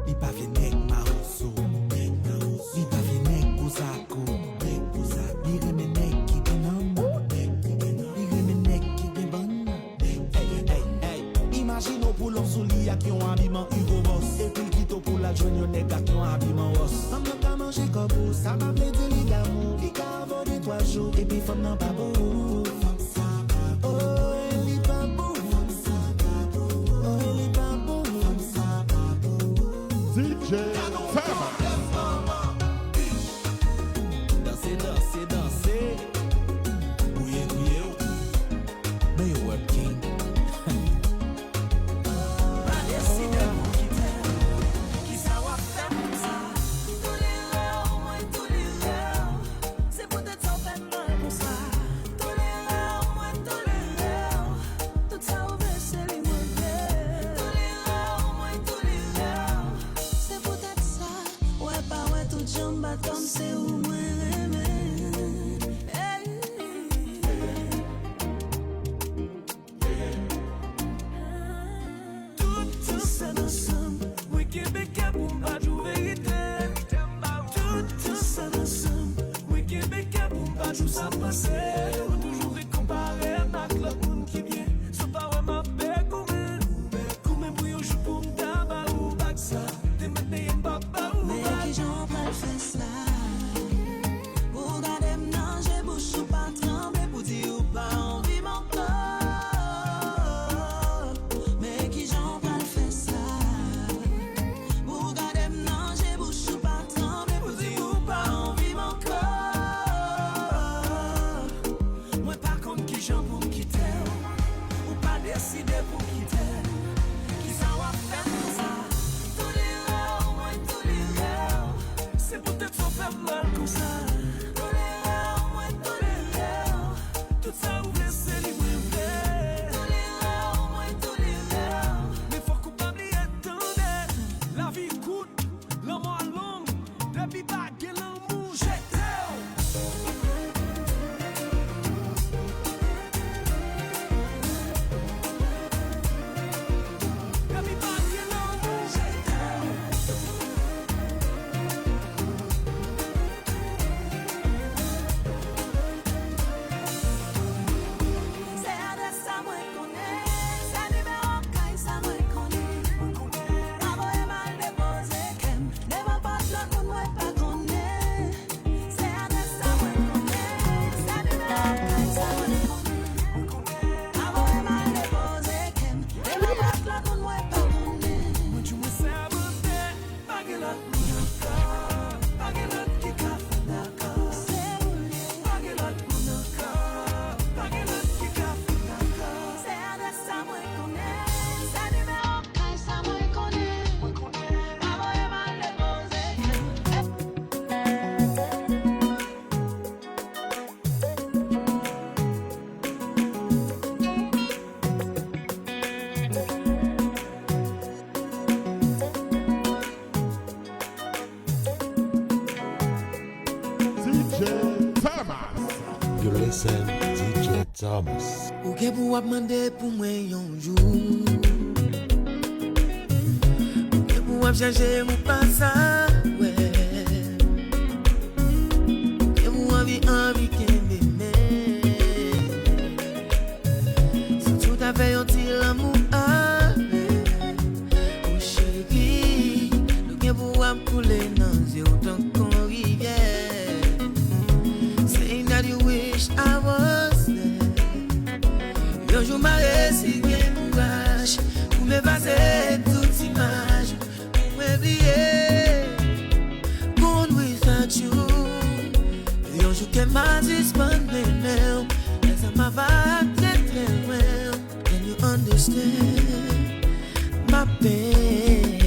Li pa vle nek ma ozo. Li pa vle nek kozako. Li reme nek ki gen amour. Li reme nek ki gen bon. Imagine pou l'on sou li ak yon habillement Hugo Boss. Et puis kito pou la joine yon nek ak yon habillement Ross. Femme nan ka manje kobo, sa pa vle di li d'amour. Li ka avode 3 jours, et puis femme nan pa bou. Oh, elle li pa bou. Oh, elle li pa bou. DJ Fama. Danser, danser, danser. Bouiller, bouiller. Mais you working. Pas décidé pour quitter. Qui ça va faire comme ça? Tous les rêves, moi tous les rêves. C'est peut-être ça fait mal pour ça. Tous les rêves, moi tous les rêves. Tout ça ouvert c'est les mauvais. Tous les rêves, moi tous les rêves. C'est peut-être ça. Ouais pas ouais tout jambe comme c'est où moi aimer. Tout ça ensemble, oui Québec a pour pas jouer vérité. Tout ça ensemble, oui Québec a pour pas jouer ça passé. Toujours récomparé avec le monde qui vient. C'est pas vraiment bête comme un bouillon je pour me tabac ou bac ça. T'es maintenant un papa ou bac. Mais qui j'en parle fait ça. Pour garder m'nanger bouche ou pas trembler pour dire ou pas envie mon corps. Mais qui j'en parle fait ça. Pour garder m'nanger bouche ou pas trembler pour dire ou pas envie mon corps. Moi par contre qui j'en pour quitter. Ou pas décider pour quitter. Qui ça va faire tout ça. Tous les rêves, moi tous les rêves. C'est peut-être ça fait mal comme ça. Tous les rêves, moi tous les rêves. Tout ça ouvre c'est libre. Tous les rêves, moi tous les rêves. Mais faut coupable y attendre. La vie coûte, l'amour long. Depuis bague et l'amour j'étais. Ou que pour demander pour moi un jour. Ou que pour changer mon passage. Ouais. Ou que pour envie qu'elle m'aime. Si tout a fait un petit l'amour. Oh chérie. Ou que pour couler dans les yeux autant qu'on rivière. Saying that you wish I was there. Un jour ma résigné courage pour m'effacer toute image, pour m'oublier, gone without you. Et un jour qu'elle m'a suspendu, mais ça m'a va très très loin. Can you understand ma peine?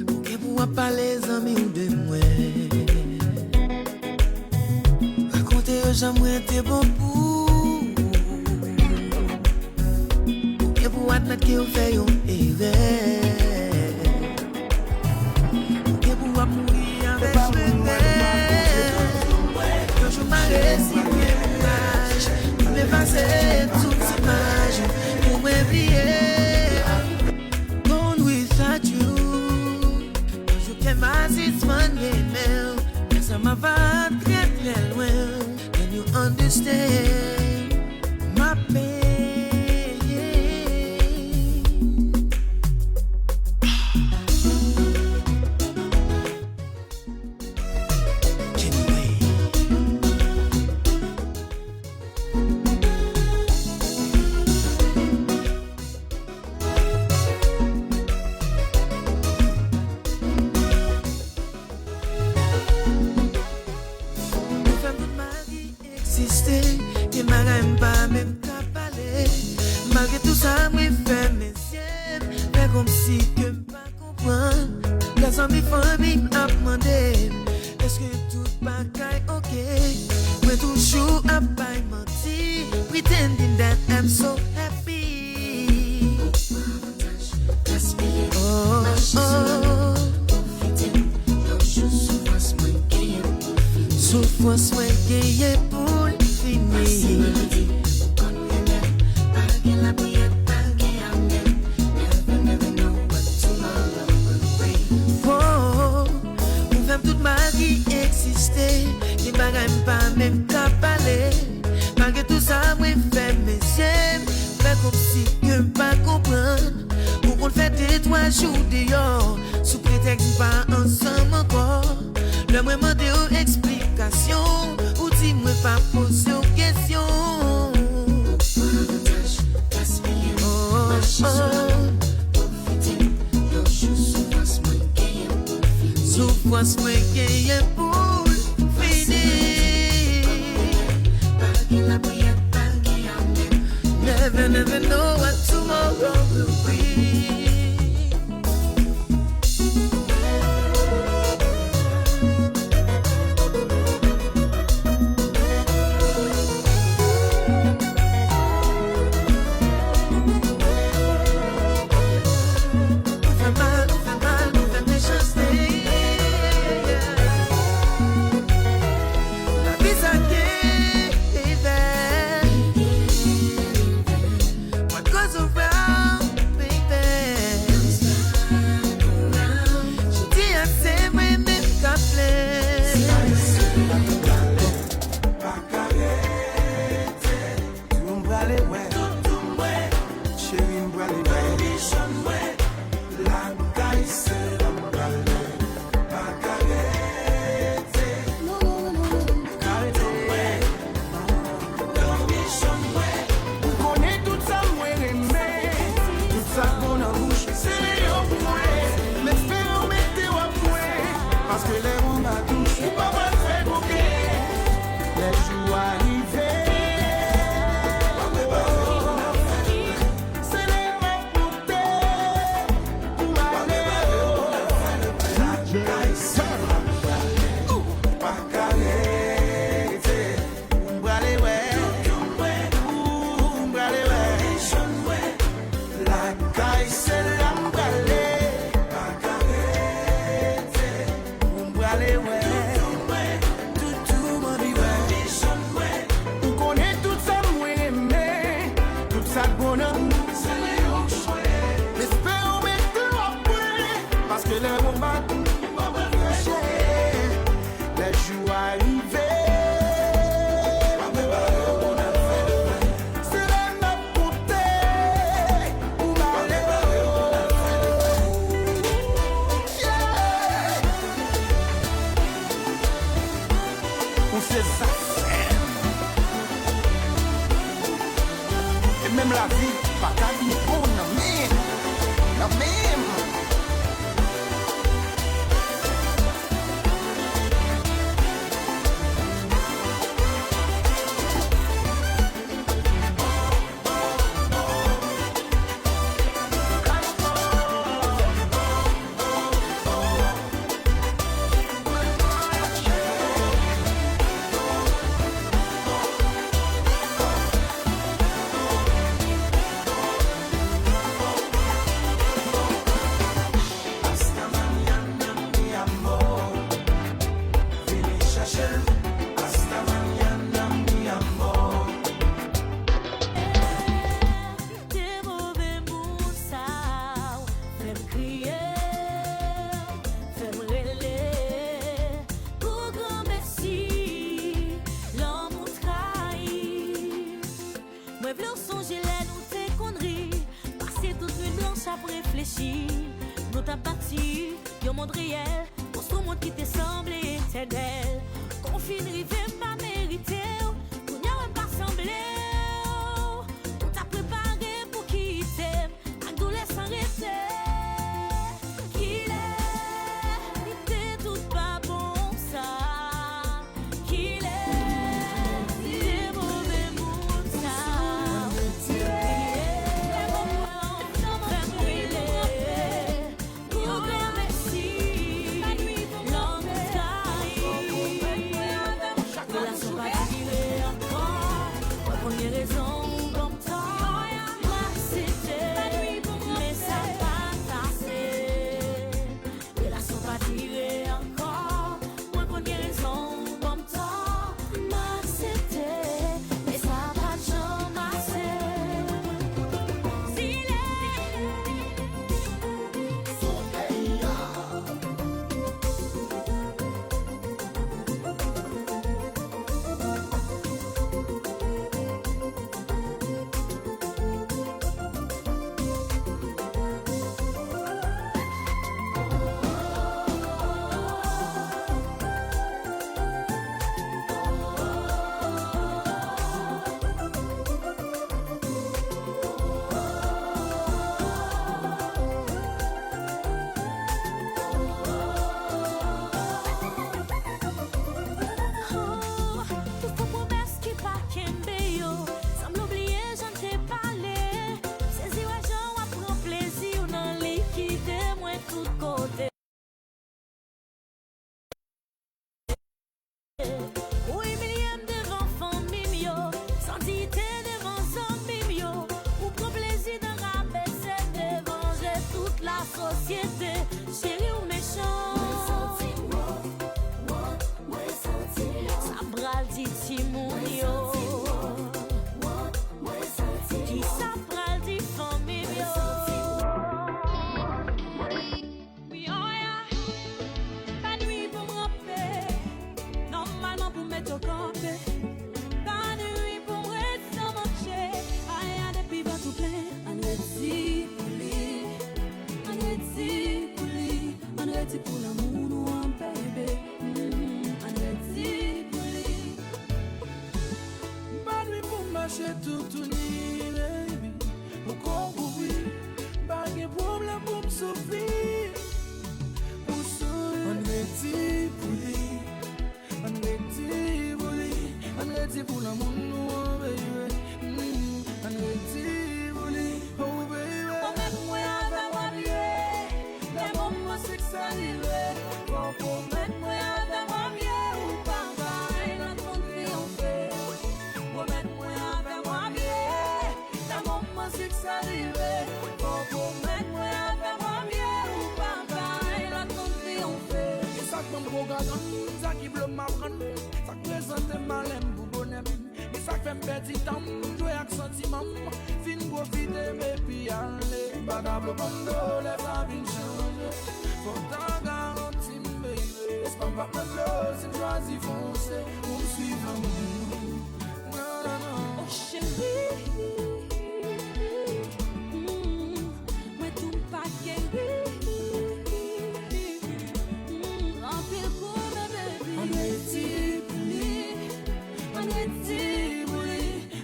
Ok pour parler les amis ou de moi. Raconter aux gens moi t'es bon pour. Pour admettre qu'il fait une erreur. Et pour mourir avec regret. Un jour ma résigné courage pour m'effacer toute image, pour m'oublier, gone without you. Un jour qu'elle m'a suspendu, mais ça m'a va très très loin. Can you understand my pain? Malgré tout ça, moi fais mes yeux, mais comme si que pas comprendre. Les amis famille m'a demandé, est-ce que tout bagaille ok? Mais toujours à pas mentir, pretending that I'm so happy. Oh, oh. Souffrance moins gagnée pour finir. Même qu'à parler, malgré tout ça, moi fais mes yeux, fais comme si que pas comprendre. Pour qu'on fait des 3 jours dehors, sous prétexte pas ensemble encore. Le moi demande aux explications, ou dis-moi pas poser aux questions. Oh, souffrance moins gagnée pour finir. Never know what tomorrow will be. même la vie, pas qu'à vivre pour nous même. Nous même. Nous t'as parti, yon monde réel, construis un monde qui te semble éternel. Confine, rive, pas mérité, qu'on n'y a pas semblé. On t'a préparé pour quitter, avec douleur sans arrêter. Qu'il était tout pas bon ça. Qu'il est mauvais monde ça.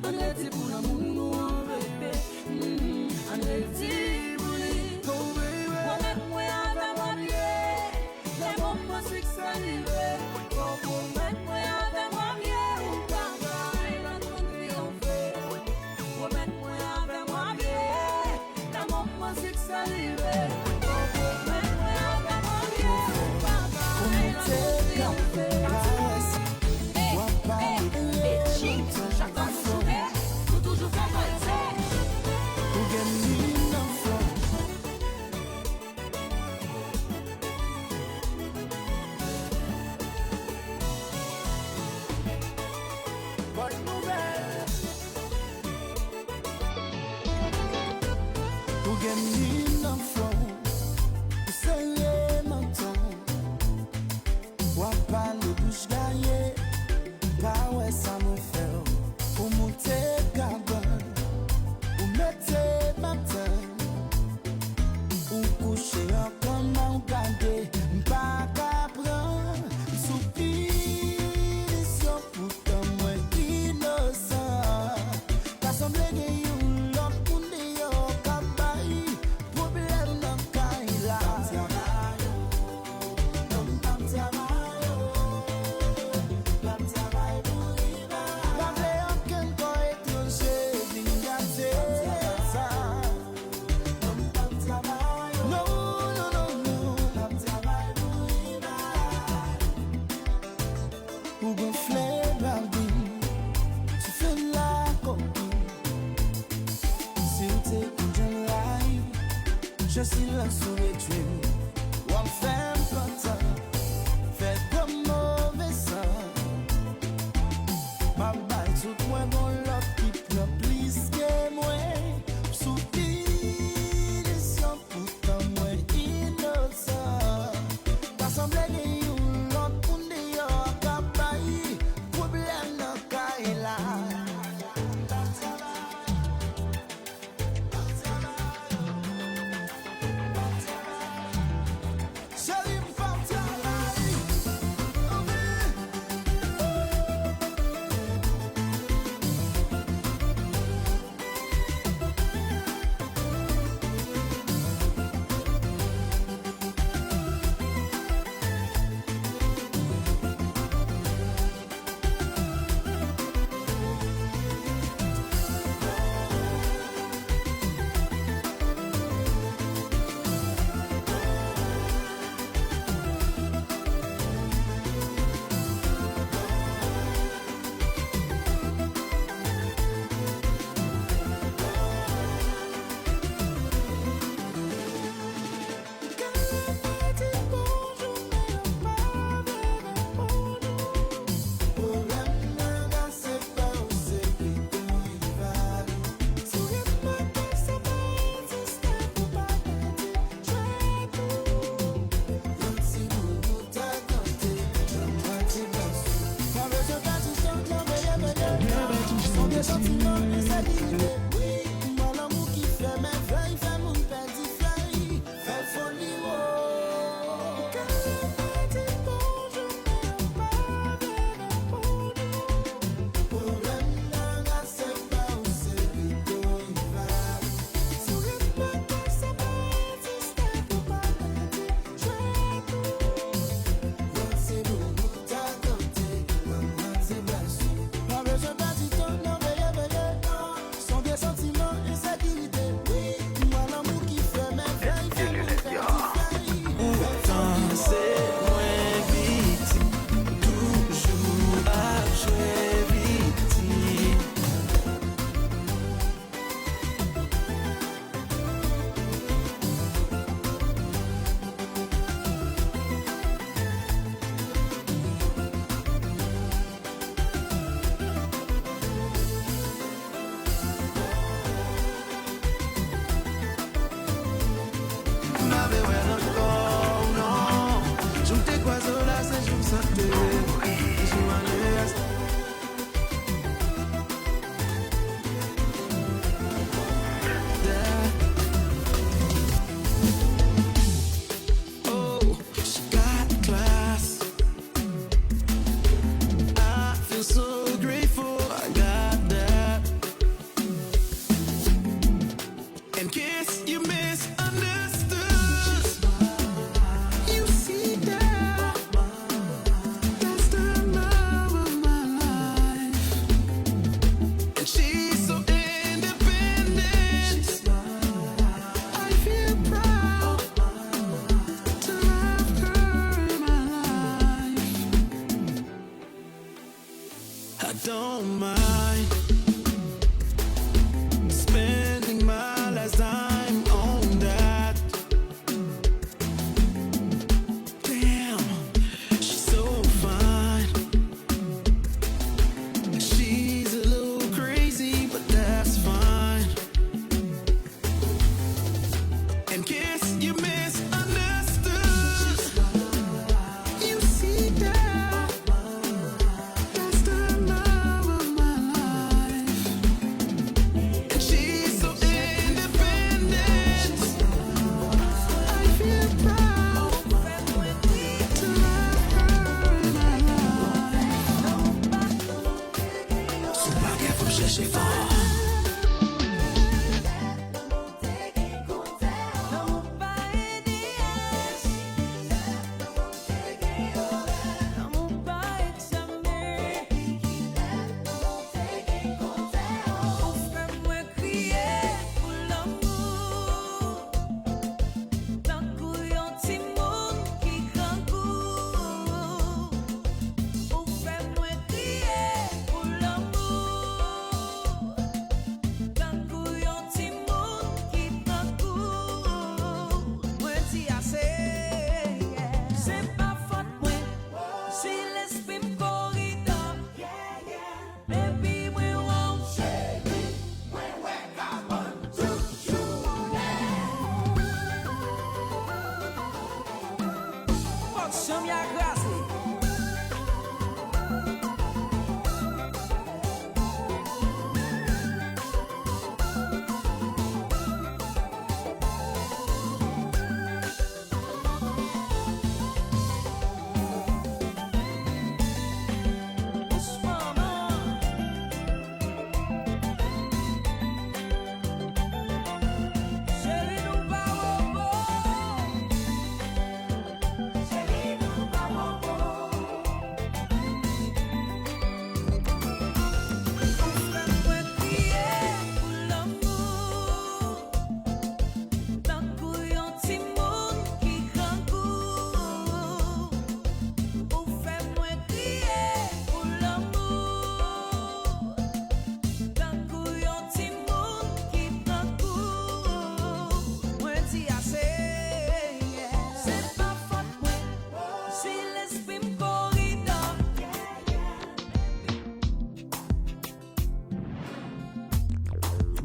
Anreti pou l'amour nou, baby. Je suis là sous les tuiles, on fait plantain, fait comme mauvais sang. Ma balle tout moi bon l'autre qui prend plus que moi. Sous punition pourtant moi innocent. Pas semblé qu'il y a l'autre pour dehors capaille, problème dans caille là. Son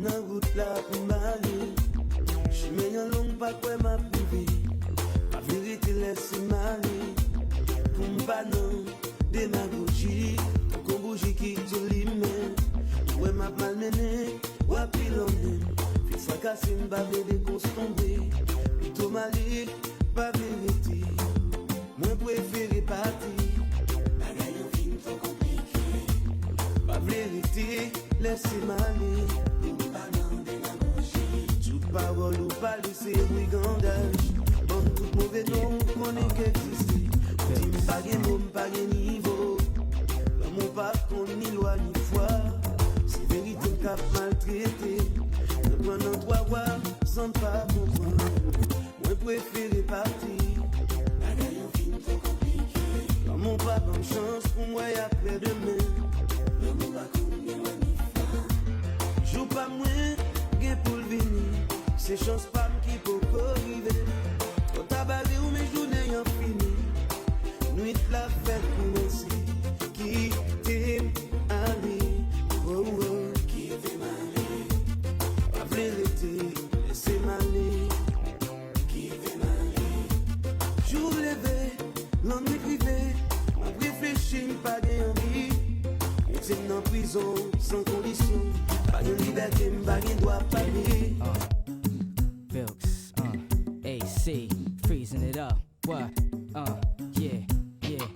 nan route la pou m'aller. Chemin yon long pas quoi m'a privé. La vérité laisse m'aller. Pour m'pas non démagogie. Qu'on bouge qui joli mais. Ouais m'a malmené. Ouais puis l'homme. Fils fracassé m'ba vede qu'on se tomber. Plutôt malé, pas vérité. Moi préféré partir. Bagaille en film trop compliqué. Pas vérité, laissez-moi aller. Toute parole ou pas laisser brigandage. Bon, tout mauvais nom, qu'on est qu'exister. Dis m'pas gen mot, m'pas gen niveau. L'amour pas qu'on ni loi ni foi. C'est vérité cap maltraité. Ne prenant trois voix sans pas comprendre. Moi préféré partir. Bagaille en film trop compliqué. L'amour pas bonne chance pour moi après demain. L'amour pas qu'on ni loi ni foi. Joue pas moins, gain pour le venir. C'est chance pas qui peut arriver. Quand t'as bavé ou mes journées y'en fini. Nuit la fête commencer. Qui t'aime aller. Oh oh. Qui t'aime aller. La vérité, laissez-moi aller. Qui t'aime aller. Jour levé, l'ennui privé. M'a réfléchi, pas d'envie. C'est en prison, sans condition. Pas de liberté, pas de droit parler. Vilks, AC, freezing it up. What? Yeah, yeah.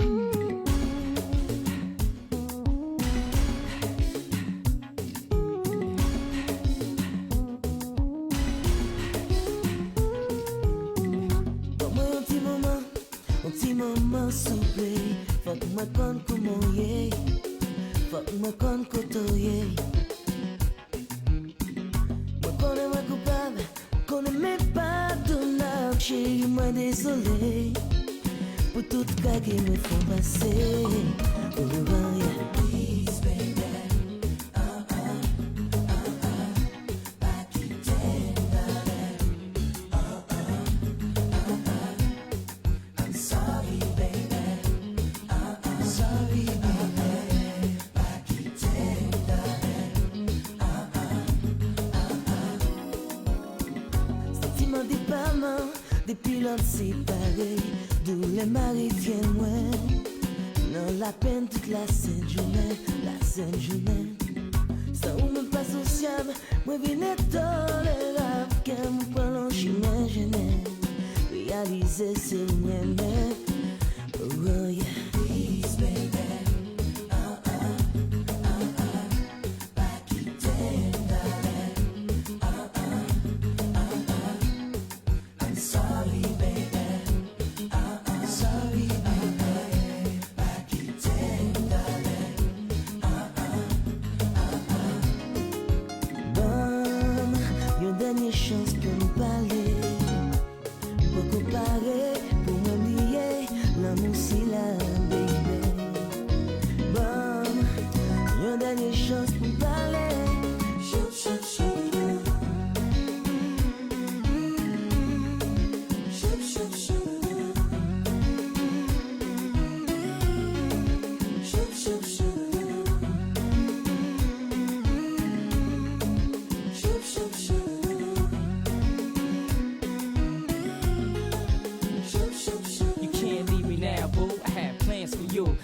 Donne-moi un petit moment souple. Faut que moi connaisse comment yé. Faut que moi connaisse comment yé. Moi connais moi coupable, connais même pas donnable. Chérie, moi désolé pour tout cas qui me font passer. Oh, yeah. Please, baby. Pas quitter, I'm sorry, baby. I'm sorry, baby. Pas quitter, sentiment d'épartement, des pilotes séparés, d'où les maris viennent moins. Non, la peine toute la sainte journée, la sainte journée. Ça ou même pas sociable, moi vine tolérable, qu'elle me prend en chemin gêné. Réaliser c'est le même. Oh yeah. Please, baby. Pas quitter, I'm sorry, baby. I'm sorry, baby. Pas quitter, Bon, une dernière chance pour nous parler. Pour comparer, pour m'oublier, l'amour c'est la baby. Bon, une dernière chance pour parler. Chou, chou, chou.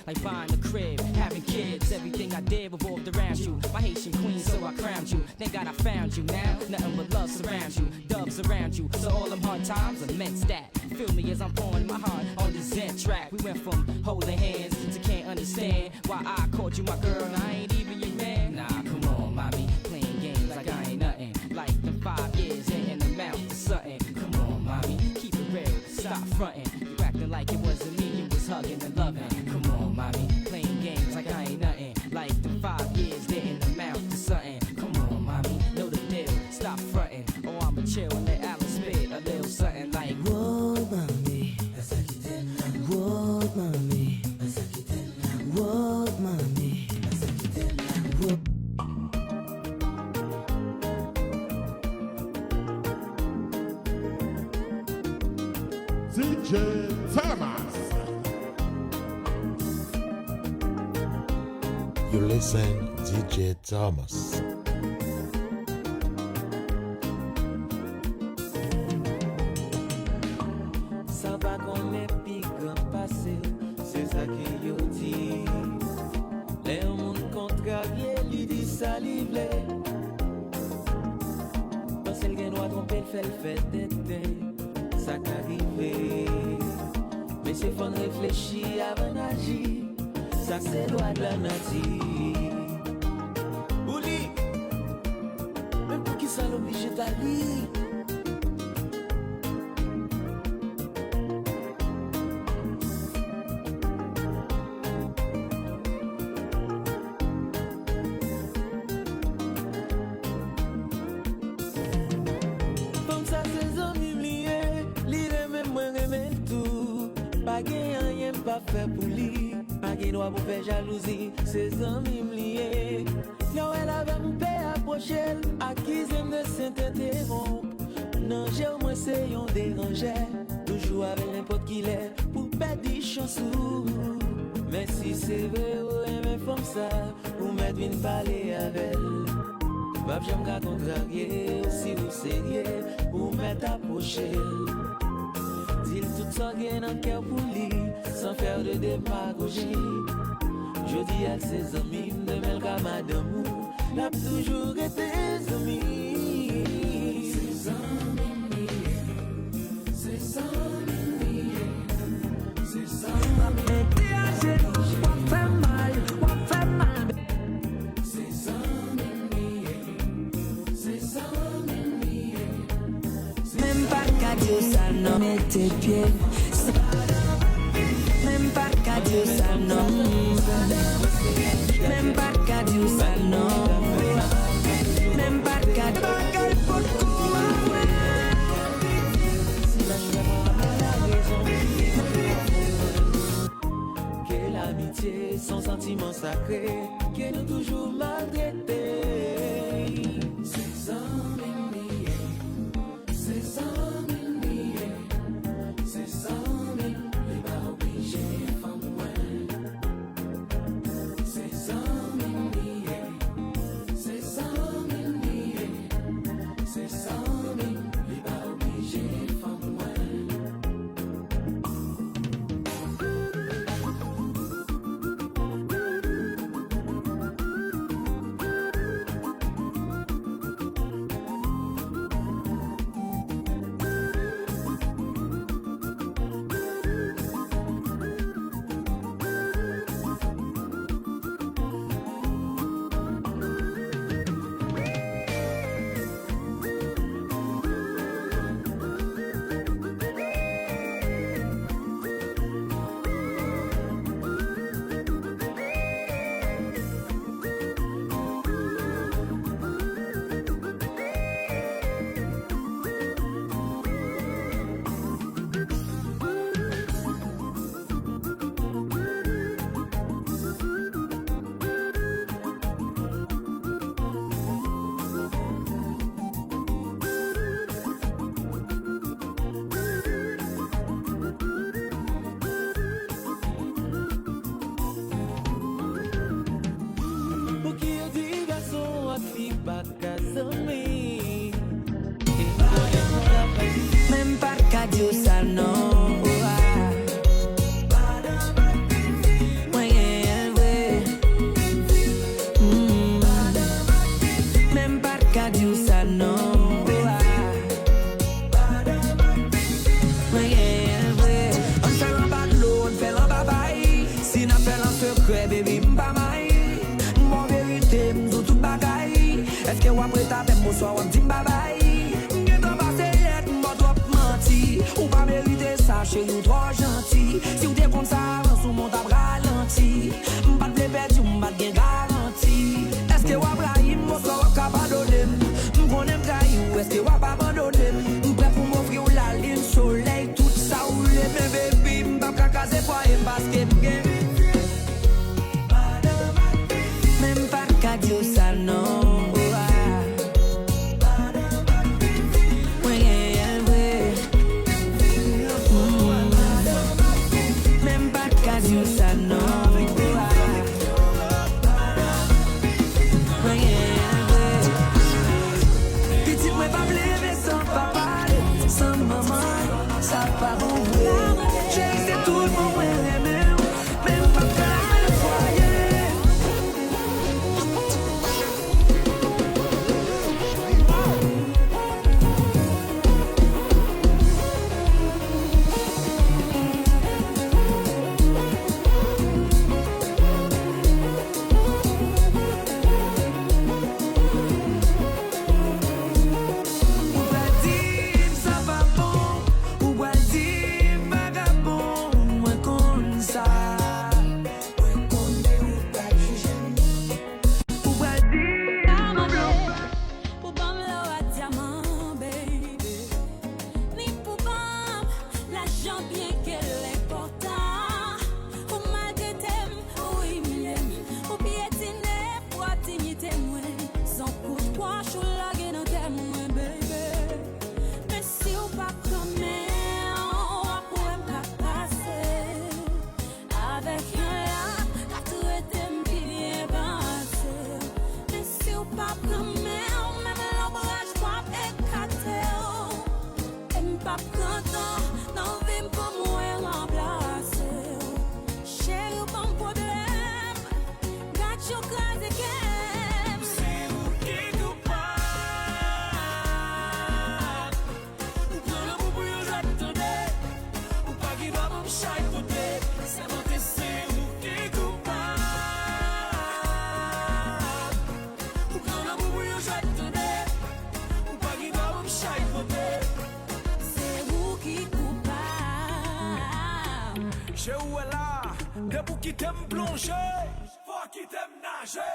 Like buying a crib, having kids, everything I did revolved around you. My Haitian queen, so I crowned you. Thank God I found you now. Nothing but love surrounds you, doves around you. So all them hard times immense that. Feel me as I'm pouring my heart on the Zen track. We went from holding hands to can't understand why I called you my girl and I ain't even your man. Nah, come on, mommy, playing games like I ain't nothing. Like them 5 years ain't the amount to something. Come on, mommy, keep it real, stop fronting. You acting like it wasn't me, you was hugging and loving. Come on, mommy, playing games like I ain't nothing. Like them 5 years didn't amount to something. Come on, mommy, know the deal, stop fronting. Or I'ma chill and let Alice spit a little something like whoa, mommy, whoa, mommy, whoa, mommy, whoa. DJ Thomas. You listen, DJ Thomas. pas tromper le fait d'été, ça qu'arrivé. Mais c'est faut réfléchir avant d'agir, ça c'est loi de la nature. Ouli, même pour qui ça l'oblige d'aller. Fait pour lui, pas qui doit pour faire jalousie, ses amis m'liés. Là elle avait mon père approché, accusé de s'interrompre. Non, j'ai au moins c'est yon dérangé, toujours avec n'importe qui l'est, pour perdre des chansons. Mais si c'est vrai, ou aimez comme ça, ou mettre une parler avec elle. Bah j'aime qu'à contrarier, si vous sérieux, ou mettre approché. Dis tout ça gagne dans le cœur pour lui, sans faire de démagogie. Je dis à ses amis, demain le camarade d'amour, n'a toujours été amis. Ses amis, ses amis, ses amis. On fait mal, on fait mal. Ses amis, ses amis. Même pas qu'à dire ça, non, mets tes pieds. Même pas qu'à dire ça, non. Même pas qu'à dire ça, non. Même pas qu'à dire ça, que l'amitié, son sentiment sacré, que nous toujours maltraités. Ses amis, ses amis, ses amis, les pas obligés. Même pas qu'à dire ça, non. Même pas qu'à dire ça, non. On fait un ballon, on fait un babaï. Si n'a fait un secret, baby, m'bamaï. Mon vérité, m'dou tout bagaï. Est-ce que après ta bête, mon soir, on dit m'babaï. Ou pas mériter ça, chérie, ou trop gentil. Si ou t'es comme ça, avance ou mon table ralenti. M'pas de perdre, m'pas de garantie. Est-ce que ou Abrahim, mon soir, ou abandonné? M'connais m'trahi ou est-ce que ou abandonné? M'prêt pour m'offrir la ligne soleil, tout ça ou les mes baby. M'pas cacaser pour y parce que m'gain. Même pas qu'à dire ça, non. marche ou la gaine en terme, baby. Mais si ou pas comme on pourrait me passer avec un là, t'as tout été bien passé. Mais si ou pas comme même l'ombrage pas éclaté, et m'pas content, non vim pour moi remplacer. Chérie, bon problème, got your cause again. C'est vous qui coupable. Ou prend le bout pour y attendre. Ou pas qui doit me chaque côté. C'est monté, c'est vous qui coupable. Ou prend le bout pour y attendre. Ou pas qui doit me chaque côté. C'est vous qui coupable. Je où est là, debout qui t'aime plonger, faut qui t'aime nager.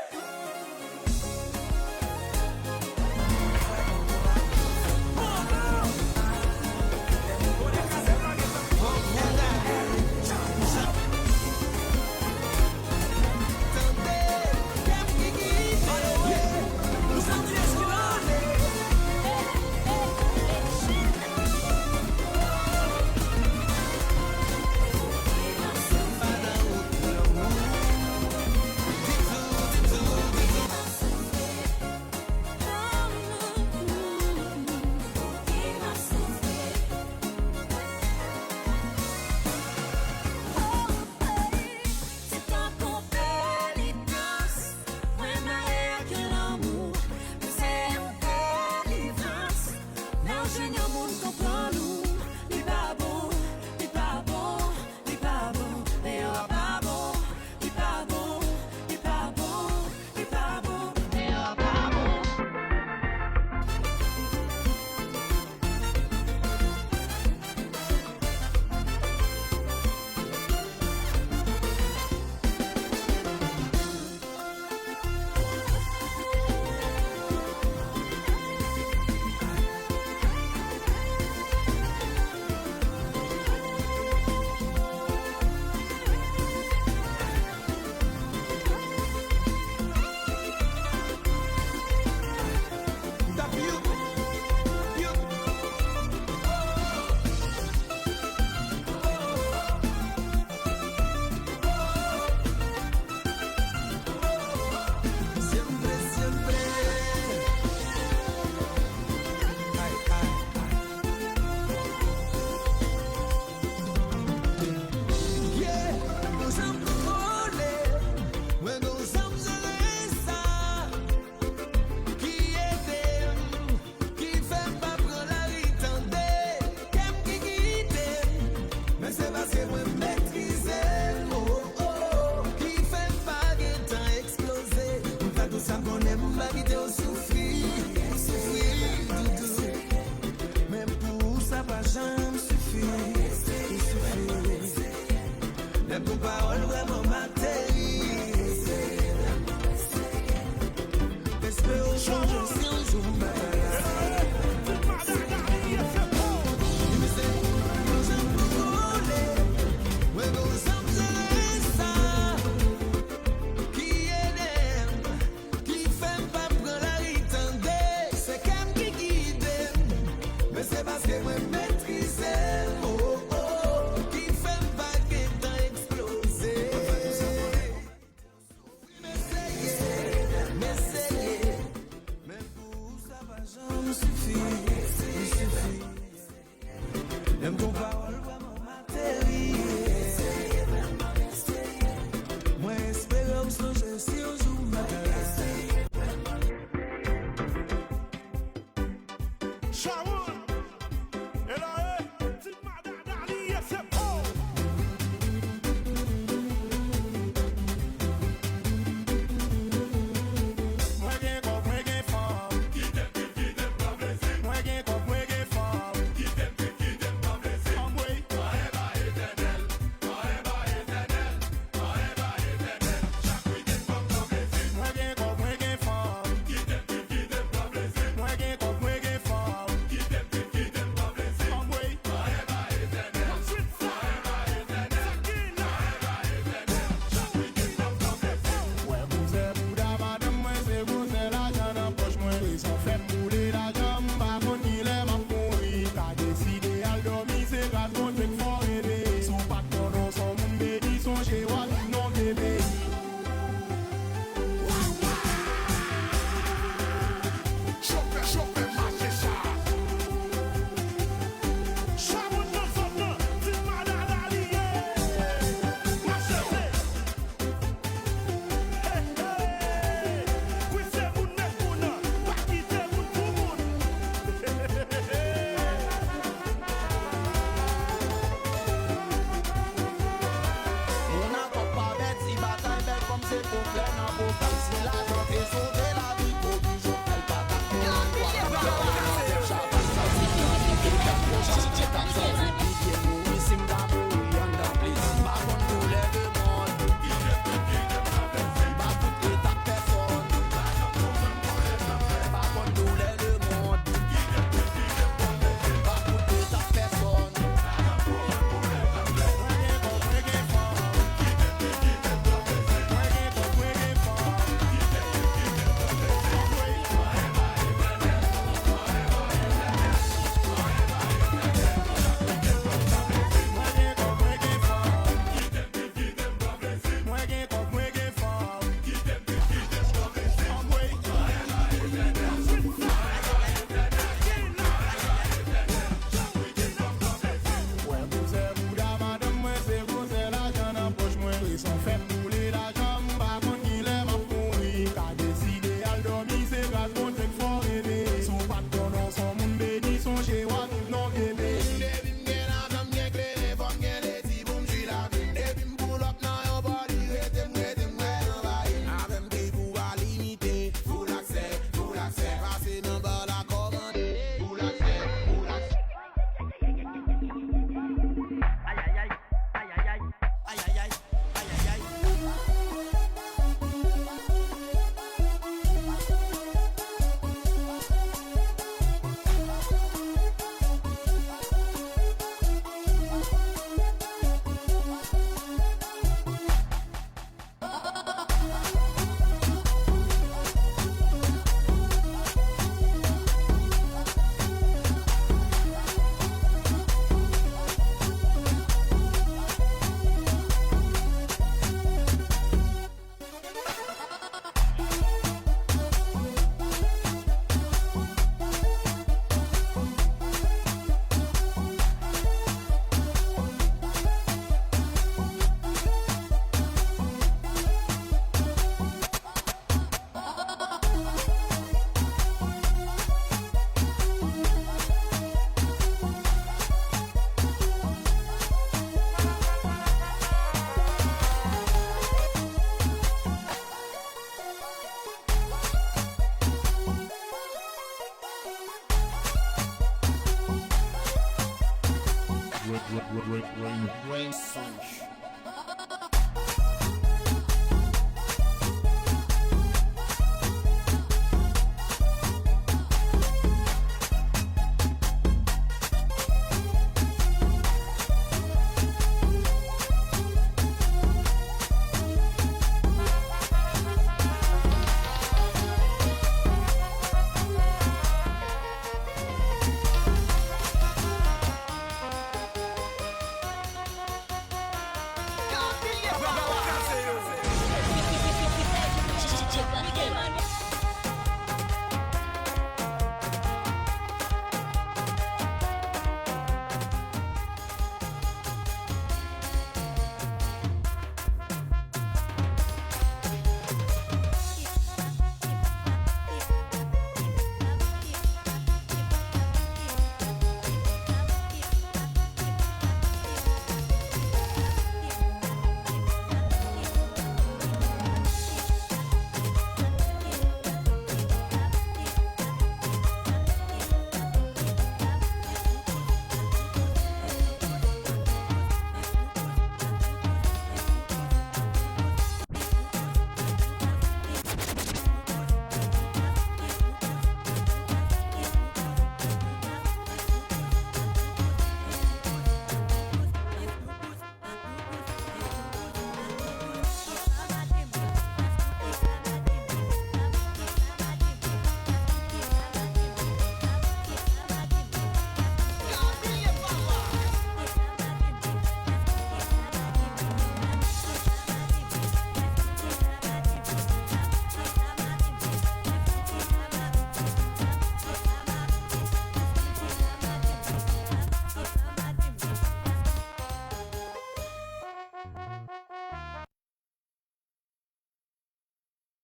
Rain Songe.